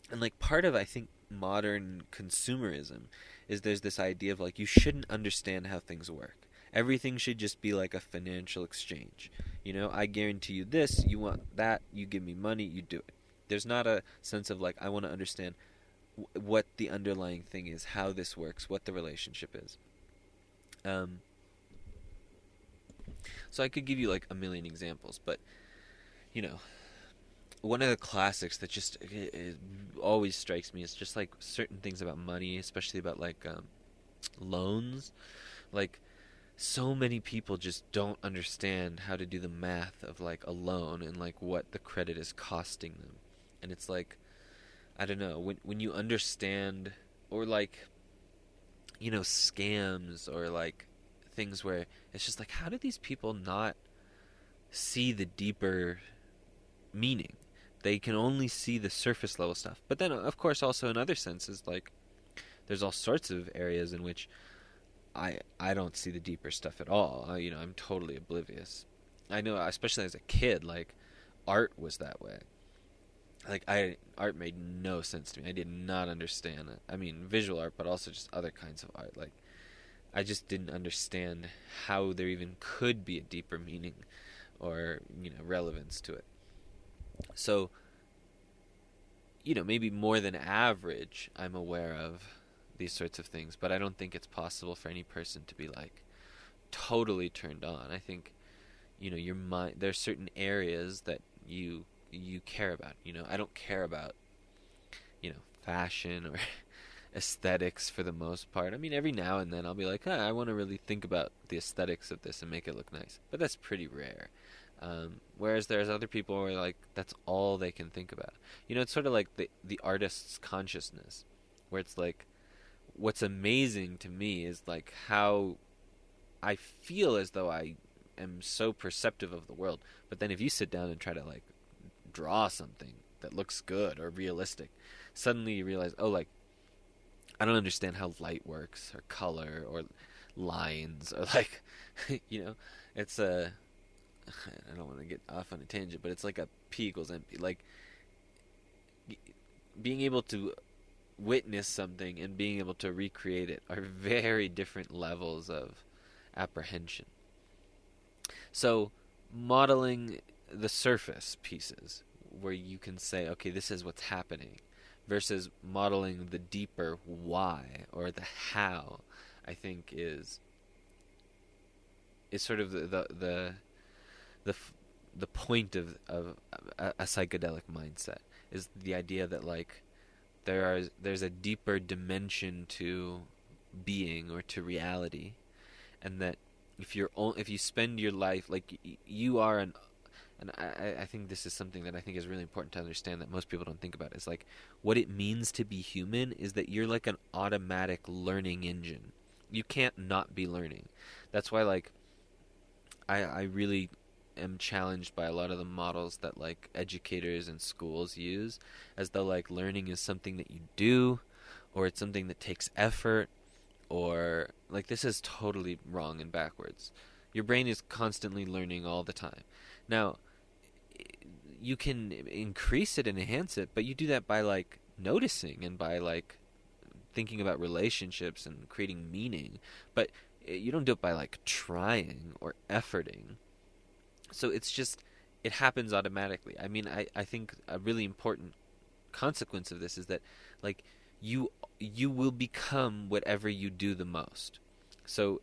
And like part of, I think, modern consumerism is there's this idea of like you shouldn't understand how things work. Everything should just be like a financial exchange. You know, I guarantee you this, you want that, you give me money, you do it. There's not a sense of like, I want to understand what the underlying thing is, how this works, what the relationship is. So I could give you like a million examples, but, you know, one of the classics that just it always strikes me is just like certain things about money, especially about like loans. Like, so many people just don't understand how to do the math of like a loan and like what the credit is costing them. And it's like, I don't know, when you understand, or like, you know, scams or like things where it's just like, how do these people not see the deeper meaning? They can only see the surface level stuff. But then, of course, also in other senses, like, there's all sorts of areas in which I don't see the deeper stuff at all. You know, I'm totally oblivious. I know, especially as a kid, like, art was that way. Like, art made no sense to me. I did not understand it. I mean, visual art, but also just other kinds of art. Like, I just didn't understand how there even could be a deeper meaning or, you know, relevance to it. So, you know, maybe more than average, I'm aware of these sorts of things, but I don't think it's possible for any person to be like totally turned on. I think, you know, your mind, there's certain areas that you care about. You know, I don't care about, you know, fashion or aesthetics for the most part. I mean, every now and then I'll be like, I want to really think about the aesthetics of this and make it look nice. But that's pretty rare. Whereas there's other people who are like, that's all they can think about. It's sort of like the artist's consciousness, where it's like, what's amazing to me is like how I feel as though I am so perceptive of the world. But then if you sit down and try to like draw something that looks good or realistic, suddenly you realize, oh, like, I don't understand how light works or color or lines or like, it's a, I don't want to get off on a tangent, but it's like a P equals MP. Like, being able to witness something and being able to recreate it are very different levels of apprehension. So, modeling the surface pieces, where you can say, okay, this is what's happening, versus modeling the deeper why or the how, I think is sort of the point of a psychedelic mindset, is the idea that like there's a deeper dimension to being or to reality, and that if you spend your life like you are and I think this is something that I think is really important to understand that most people don't think about. Is like what it means to be human is that you're like an automatic learning engine. You can't not be learning. That's why like I really am challenged by a lot of the models that like educators and schools use, as though like learning is something that you do, or it's something that takes effort, or like this is totally wrong and backwards. Your brain is constantly learning all the time. Now, you can increase it and enhance it, but you do that by like noticing and by like thinking about relationships and creating meaning. But you don't do it by like trying or efforting. So it's just, it happens automatically. I mean, I think a really important consequence of this is that like you will become whatever you do the most. So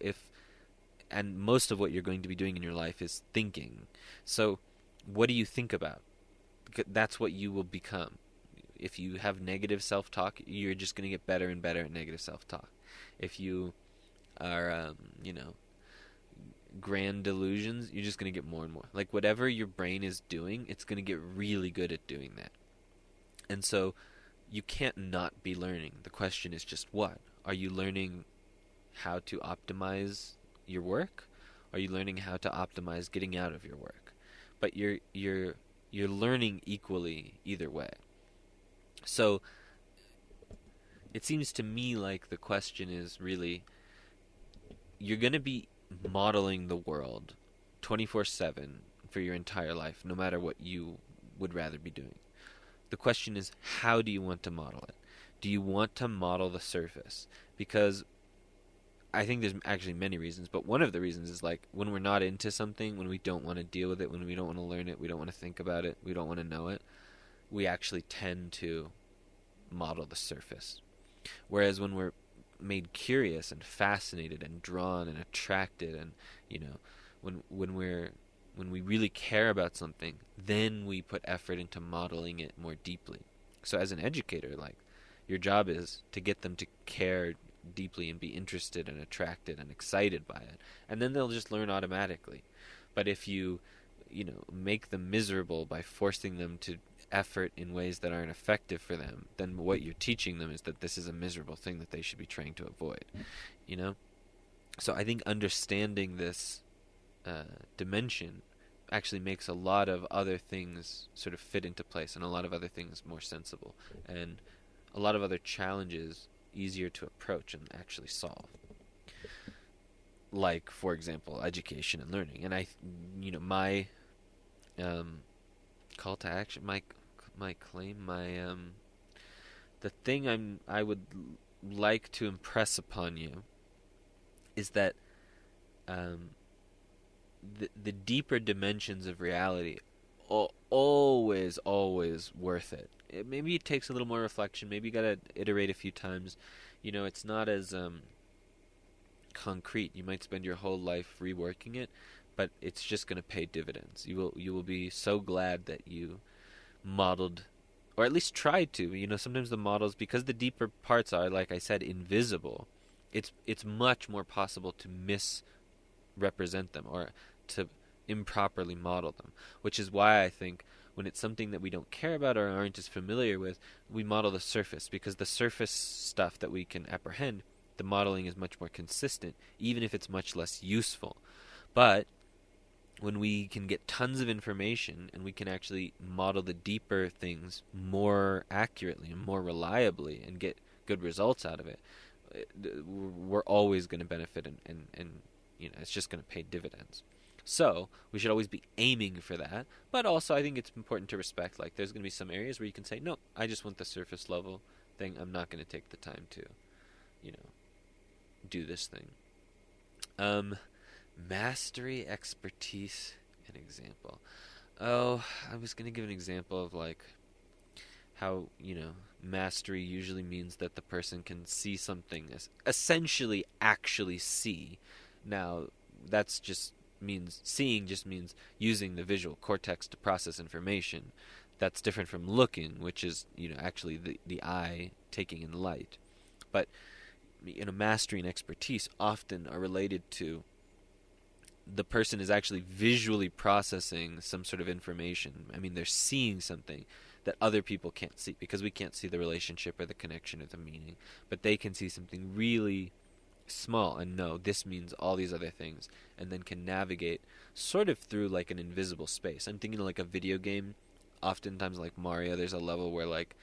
and most of what you're going to be doing in your life is thinking. So what do you think about? That's what you will become. If you have negative self-talk, you're just going to get better and better at negative self-talk. If you are, grand delusions, you're just going to get more and more. Like whatever your brain is doing, it's going to get really good at doing that. And so you can't not be learning. The question is just what? Are you learning how to optimize your work? Are you learning how to optimize getting out of your work? But you're learning equally either way. So it seems to me like the question is really, you're going to be modeling the world 24/7 for your entire life, no matter what you would rather be doing. The question is, how do you want to model it? Do you want to model the surface? Because I think there's actually many reasons, but one of the reasons is like when we're not into something, when we don't want to deal with it, when we don't want to learn it, we don't want to think about it, we don't want to know it, we actually tend to model the surface. Whereas when we're made curious and fascinated and drawn and attracted, and when we really care about something, then we put effort into modeling it more deeply. So as an educator, like your job is to get them to care deeply and be interested and attracted and excited by it, and then they'll just learn automatically. But if you make them miserable by forcing them to effort in ways that aren't effective for them, then what you're teaching them is that this is a miserable thing that they should be trying to avoid. So I think understanding this dimension actually makes a lot of other things sort of fit into place, and a lot of other things more sensible, and a lot of other challenges easier to approach and actually solve. Like, for example, education and learning. And my call to action, my claim, the thing I would like to impress upon you is that the deeper dimensions of reality are always worth it. Maybe it takes a little more reflection. Maybe you gotta iterate a few times. It's not as concrete. You might spend your whole life reworking it, but it's just gonna pay dividends. You will be so glad that you modeled or at least try to. Sometimes the models, because the deeper parts are, like I said, invisible, it's much more possible to misrepresent them or to improperly model them, which is why I think when it's something that we don't care about or aren't as familiar with, we model the surface, because the surface stuff that we can apprehend, the modeling is much more consistent, even if it's much less useful. But when we can get tons of information and we can actually model the deeper things more accurately and more reliably and get good results out of it, we're always going to benefit, and it's just going to pay dividends. So we should always be aiming for that, but also I think it's important to respect, like, there's going to be some areas where you can say, no, I just want the surface level thing. I'm not going to take the time to, do this thing. Mastery, expertise, an example. Oh, I was going to give an example of, like, how, mastery usually means that the person can see something, essentially actually see. Now, seeing just means using the visual cortex to process information. That's different from looking, which is, actually the eye taking in light. But, mastery and expertise often are related to the person is actually visually processing some sort of information. I mean, they're seeing something that other people can't see, because we can't see the relationship or the connection or the meaning, but they can see something really small and know this means all these other things, and then can navigate sort of through like an invisible space. I'm thinking of like a video game. Oftentimes, like Mario, there's a level where like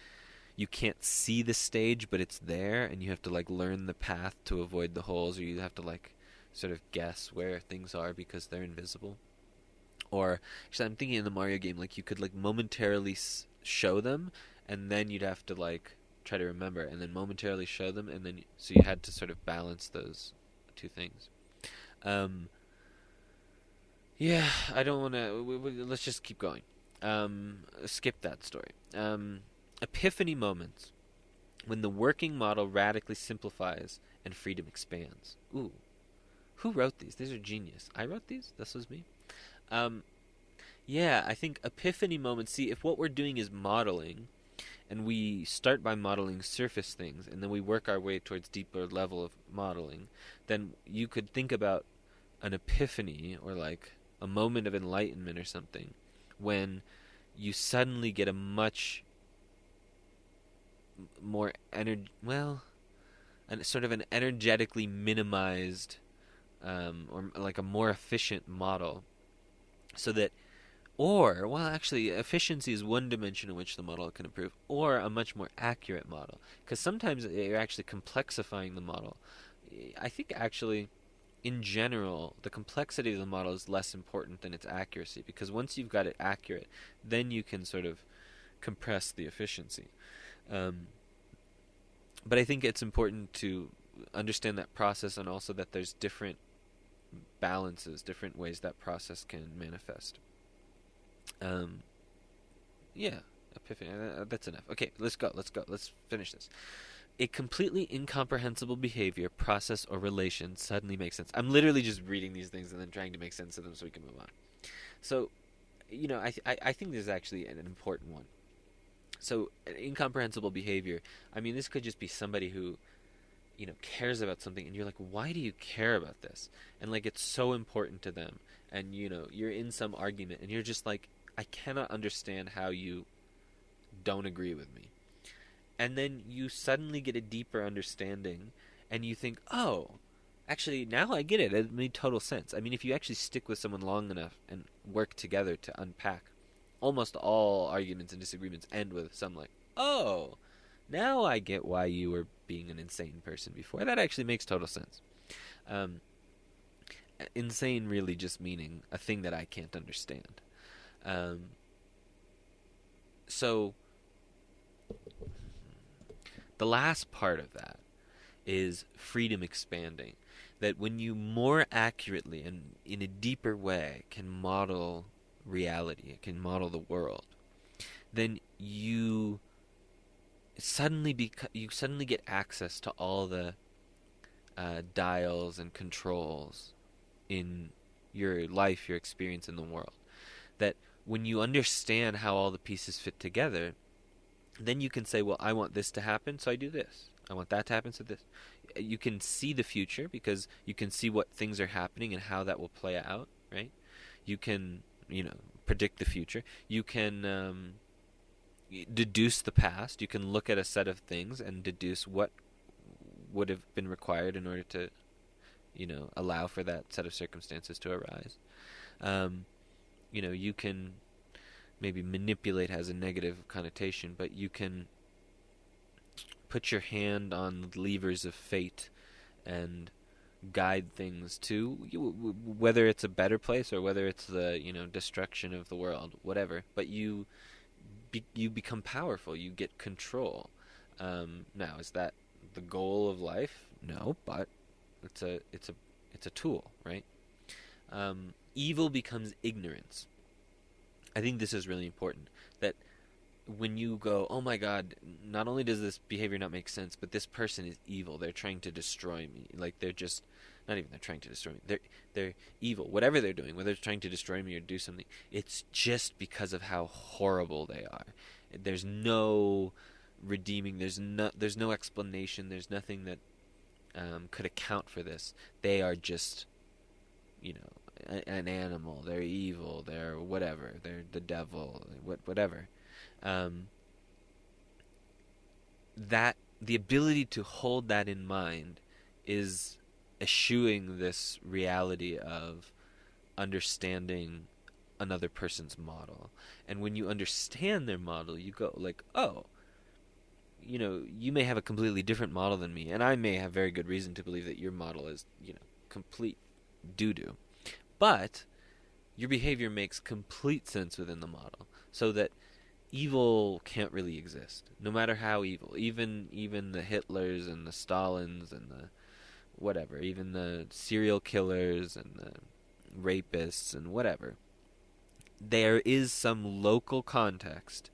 you can't see the stage, but it's there, and you have to like learn the path to avoid the holes, or you have to like sort of guess where things are because they're invisible. Or actually, I'm thinking in the Mario game, like you could like momentarily show them, and then you'd have to like try to remember, and then momentarily show them, and then so you had to sort of balance those two things. Yeah, I don't want to. Let's just keep going. Skip that story. Epiphany moments, when the working model radically simplifies and freedom expands. Ooh, who wrote these? These are genius. I wrote these. This was me. Yeah, I think epiphany moments. See, if what we're doing is modeling, and we start by modeling surface things, and then we work our way towards deeper level of modeling, then you could think about an epiphany, or like a moment of enlightenment or something, when you suddenly get a much more sort of an energetically minimized, or like a more efficient model, so that, actually, efficiency is one dimension in which the model can improve, or a much more accurate model. Because sometimes you're actually complexifying the model. I think, actually, in general, the complexity of the model is less important than its accuracy, because once you've got it accurate, then you can sort of compress the efficiency. But I think it's important to understand that process, and also that there's different balances, different ways that process can manifest. Yeah, epiphany. That's enough. Okay, let's go. Let's finish this. A completely incomprehensible behavior, process, or relation suddenly makes sense. I'm literally just reading these things and then trying to make sense of them so we can move on. So, I think this is actually an important one. So, incomprehensible behavior. I mean, this could just be somebody who, cares about something, and you're like, why do you care about this? And like, it's so important to them. And, you're in some argument, and you're just like, I cannot understand how you don't agree with me. And then you suddenly get a deeper understanding, and you think, oh, actually, now I get it. It made total sense. I mean, if you actually stick with someone long enough and work together to unpack, almost all arguments and disagreements end with some like, oh, now I get why you were being an insane person before. That actually makes total sense. Insane really just meaning a thing that I can't understand. So the last part of that is freedom expanding. That when you more accurately and in a deeper way can model reality, can model the world, then you suddenly get access to all the dials and controls in your life, your experience in the world. That when you understand how all the pieces fit together, then you can say, well, I want this to happen, so I do this. I want that to happen, so this. You can see the future because you can see what things are happening and how that will play out, right? You can, predict the future. You can deduce the past. You can look at a set of things and deduce what would have been required in order to, allow for that set of circumstances to arise. You can maybe manipulate has a negative connotation, but you can put your hand on levers of fate and guide things to whether it's a better place or whether it's the destruction of the world, whatever. But you become powerful. You get control. Now, is that the goal of life? No, but it's a tool, right? Evil becomes ignorance. I think this is really important, that when you go, oh my God, not only does this behavior not make sense, but this person is evil. They're trying to destroy me. Like, they're just, not even they're trying to destroy me. They're evil. Whatever they're doing, whether it's trying to destroy me or do something, it's just because of how horrible they are. There's no redeeming. There's no explanation. There's nothing that could account for this. They are just, an animal. They're evil. They're whatever. They're the devil. Whatever. That the ability to hold that in mind is eschewing this reality of understanding another person's model. And when you understand their model, you go like, oh, you may have a completely different model than me, and I may have very good reason to believe that your model is, complete doo-doo. But your behavior makes complete sense within the model, so that evil can't really exist, no matter how evil. Even the Hitlers and the Stalins and the whatever, even the serial killers and the rapists and whatever. There is some local context,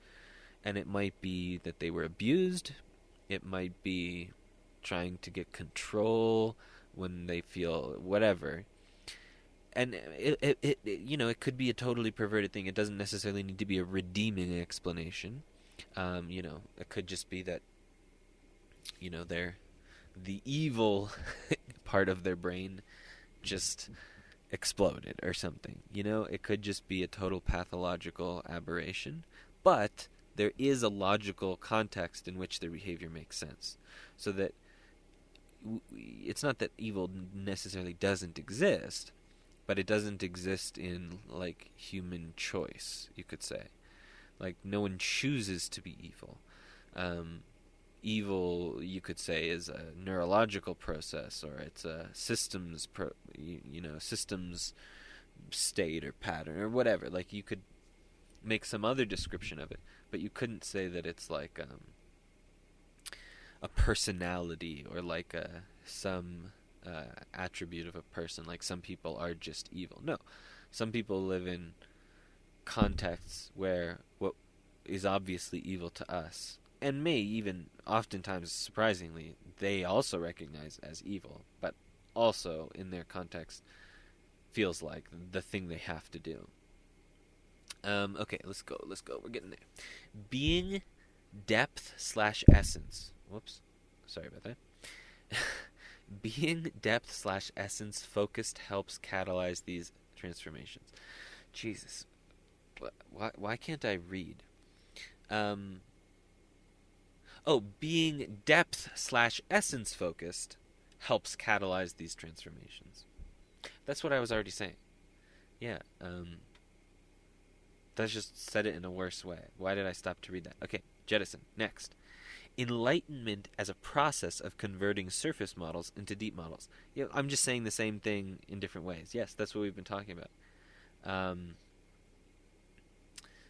and it might be that they were abused. It might be trying to get control when they feel whatever. And it could be a totally perverted thing. It doesn't necessarily need to be a redeeming explanation. It could just be that, they're the evil part of their brain just exploded or something. It could just be a total pathological aberration, but there is a logical context in which their behavior makes sense. So that it's not that evil necessarily doesn't exist, but it doesn't exist in, like, human choice, you could say. Like, no one chooses to be evil. Evil, you could say, is a neurological process, or it's a systems state or pattern or whatever. Like, you could make some other description of it, but you couldn't say that it's like a personality or like some attribute of a person. Like, some people are just evil. No, some people live in contexts where what is obviously evil to us, and may even, oftentimes, surprisingly, they also recognize as evil, but also in their context feels like the thing they have to do. Okay, let's go. We're getting there. Being depth/essence. Whoops. Sorry about that. Being depth/essence focused helps catalyze these transformations. Jesus. Why can't I read? Being depth/essence focused helps catalyze these transformations. That's what I was already saying. Yeah, that's just said it in a worse way. Why did I stop to read that? Okay, jettison. Next. Enlightenment as a process of converting surface models into deep models. I'm just saying the same thing in different ways. Yes, that's what we've been talking about.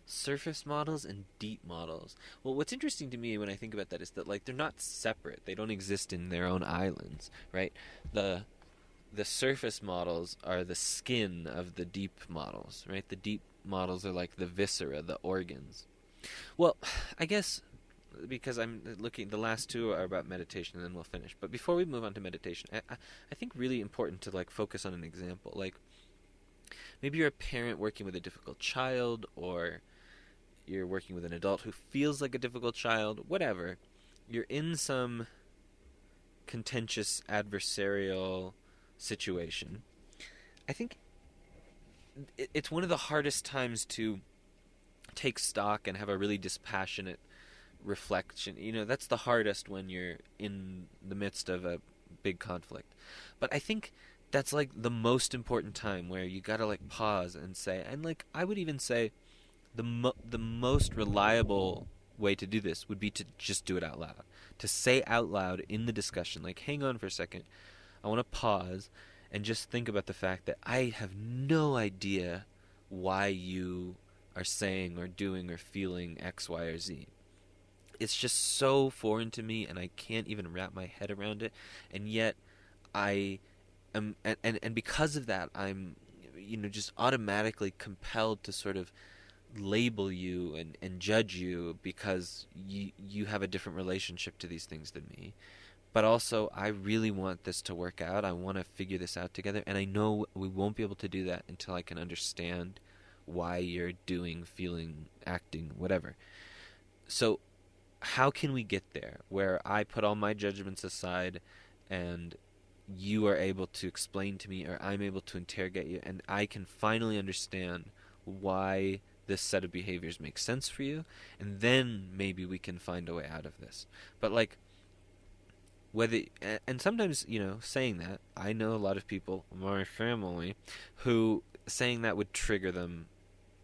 Surface models and deep models. Well, what's interesting to me when I think about that is that, like, they're not separate. They don't exist in their own islands, right? The surface models are the skin of the deep models, right? The deep models are like the viscera, the organs. Well, I guess because I'm looking, the last two are about meditation, and then we'll finish. But before we move on to meditation, I think really important to, like, focus on an example. Like, maybe you're a parent working with a difficult child, or you're working with an adult who feels like a difficult child, whatever. You're in some contentious adversarial situation. I think it's one of the hardest times to take stock and have a really dispassionate reflection. That's the hardest when you're in the midst of a big conflict. But I think that's like the most important time where you gotta like pause and say, and like I would even say the most reliable way to do this would be to just do it out loud. To say out loud in the discussion, like, hang on for a second, I want to pause and just think about the fact that I have no idea why you are saying or doing or feeling X, Y, or Z. It's just so foreign to me, and I can't even wrap my head around it. And yet, I am, and because of that, I'm, just automatically compelled to sort of label you and judge you because you have a different relationship to these things than me. But also, I really want this to work out. I want to figure this out together, and I know we won't be able to do that until I can understand why you're doing, feeling, acting, whatever. So how can we get there where I put all my judgments aside and you are able to explain to me, or I'm able to interrogate you, and I can finally understand why this set of behaviors makes sense for you, and then maybe we can find a way out of this. But like, whether, and sometimes, saying that, I know a lot of people, my family, who saying that would trigger them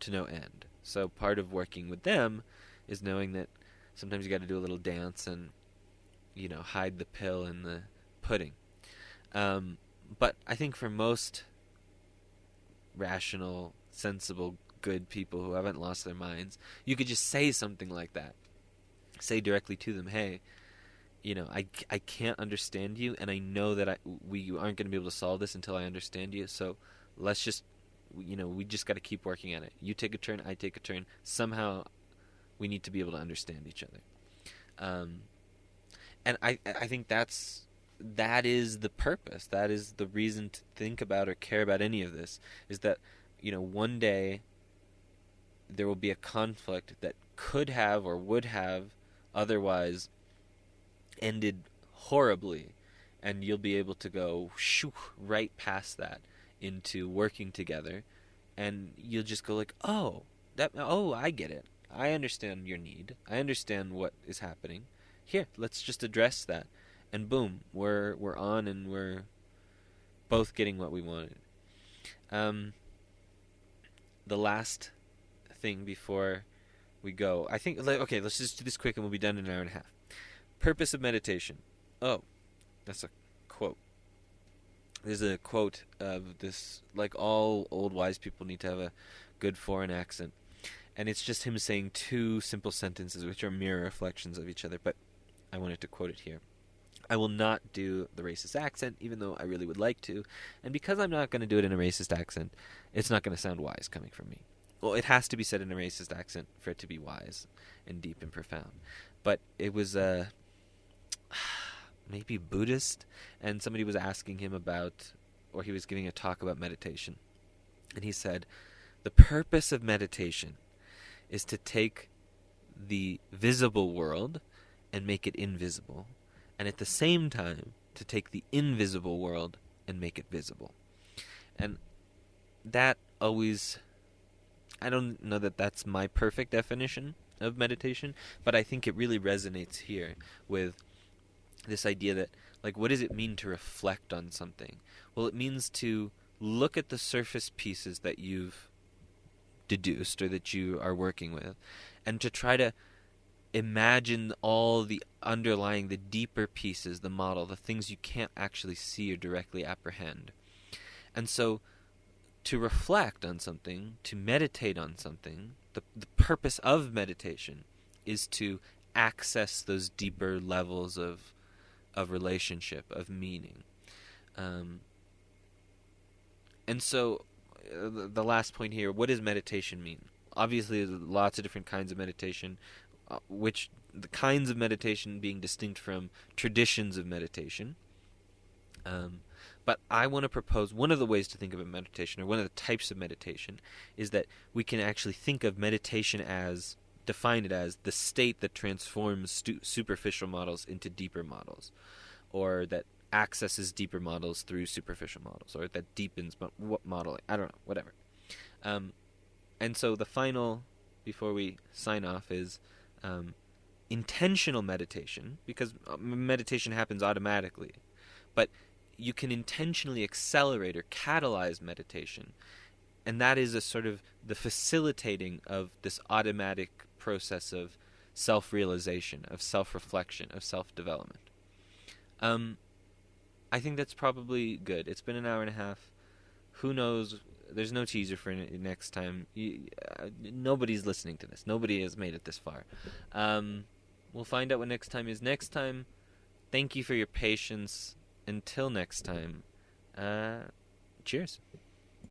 to no end. So part of working with them is knowing that sometimes you got to do a little dance and, hide the pill in the pudding. But I think for most rational, sensible, good people who haven't lost their minds, you could just say something like that. Say directly to them, hey, I can't understand you, and I know that we aren't going to be able to solve this until I understand you, so let's just, we just got to keep working at it. You take a turn, I take a turn. Somehow we need to be able to understand each other. And I think that is the purpose. That is the reason to think about or care about any of this, is that, one day there will be a conflict that could have or would have otherwise ended horribly, and you'll be able to go shoo, right past that into working together, and you'll just go like, I get it. I understand your need. I understand what is happening. Here, let's just address that. And boom, we're on, and we're both getting what we wanted. The last thing before we go, I think, okay, let's just do this quick and we'll be done in an hour and a half. Purpose of meditation. Oh, that's a quote. There's a quote of this, like all old wise people need to have a good foreign accent. And it's just him saying two simple sentences which are mirror reflections of each other, but I wanted to quote it here. I will not do the racist accent, even though I really would like to. And because I'm not going to do it in a racist accent, it's not going to sound wise coming from me. Well, it has to be said in a racist accent for it to be wise and deep and profound. But it was maybe Buddhist, and somebody was asking him about, or he was giving a talk about meditation. And he said, the purpose of meditation is to take the visible world and make it invisible, and at the same time to take the invisible world and make it visible. And that always, I don't know that that's my perfect definition of meditation, but I think it really resonates here with this idea that, like, what does it mean to reflect on something? Well, it means to look at the surface pieces that you've deduced or that you are working with, and to try to imagine all the underlying, the deeper pieces, the model, the things you can't actually see or directly apprehend. And so to reflect on something, to meditate on something, the purpose of meditation is to access those deeper levels of relationship, of meaning. And so the last point here, what does meditation mean? Obviously, there's lots of different kinds of meditation, which the kinds of meditation being distinct from traditions of meditation. But I want to propose one of the ways to think about meditation, or one of the types of meditation, is that we can actually think of meditation as define it as the state that transforms superficial models into deeper models, or that accesses deeper models through superficial models, or that deepens modeling. I don't know, whatever. And so the final, before we sign off, is intentional meditation, because meditation happens automatically, but you can intentionally accelerate or catalyze meditation, and that is a sort of the facilitating of this automatic process of self-realization, of self-reflection, of self-development. I think that's probably good. It's been an hour and a half. Who knows? There's no teaser for next time. Nobody's listening to this. Nobody has made it this far. We'll find out what next time is. Next time, thank you for your patience. Until next time, cheers.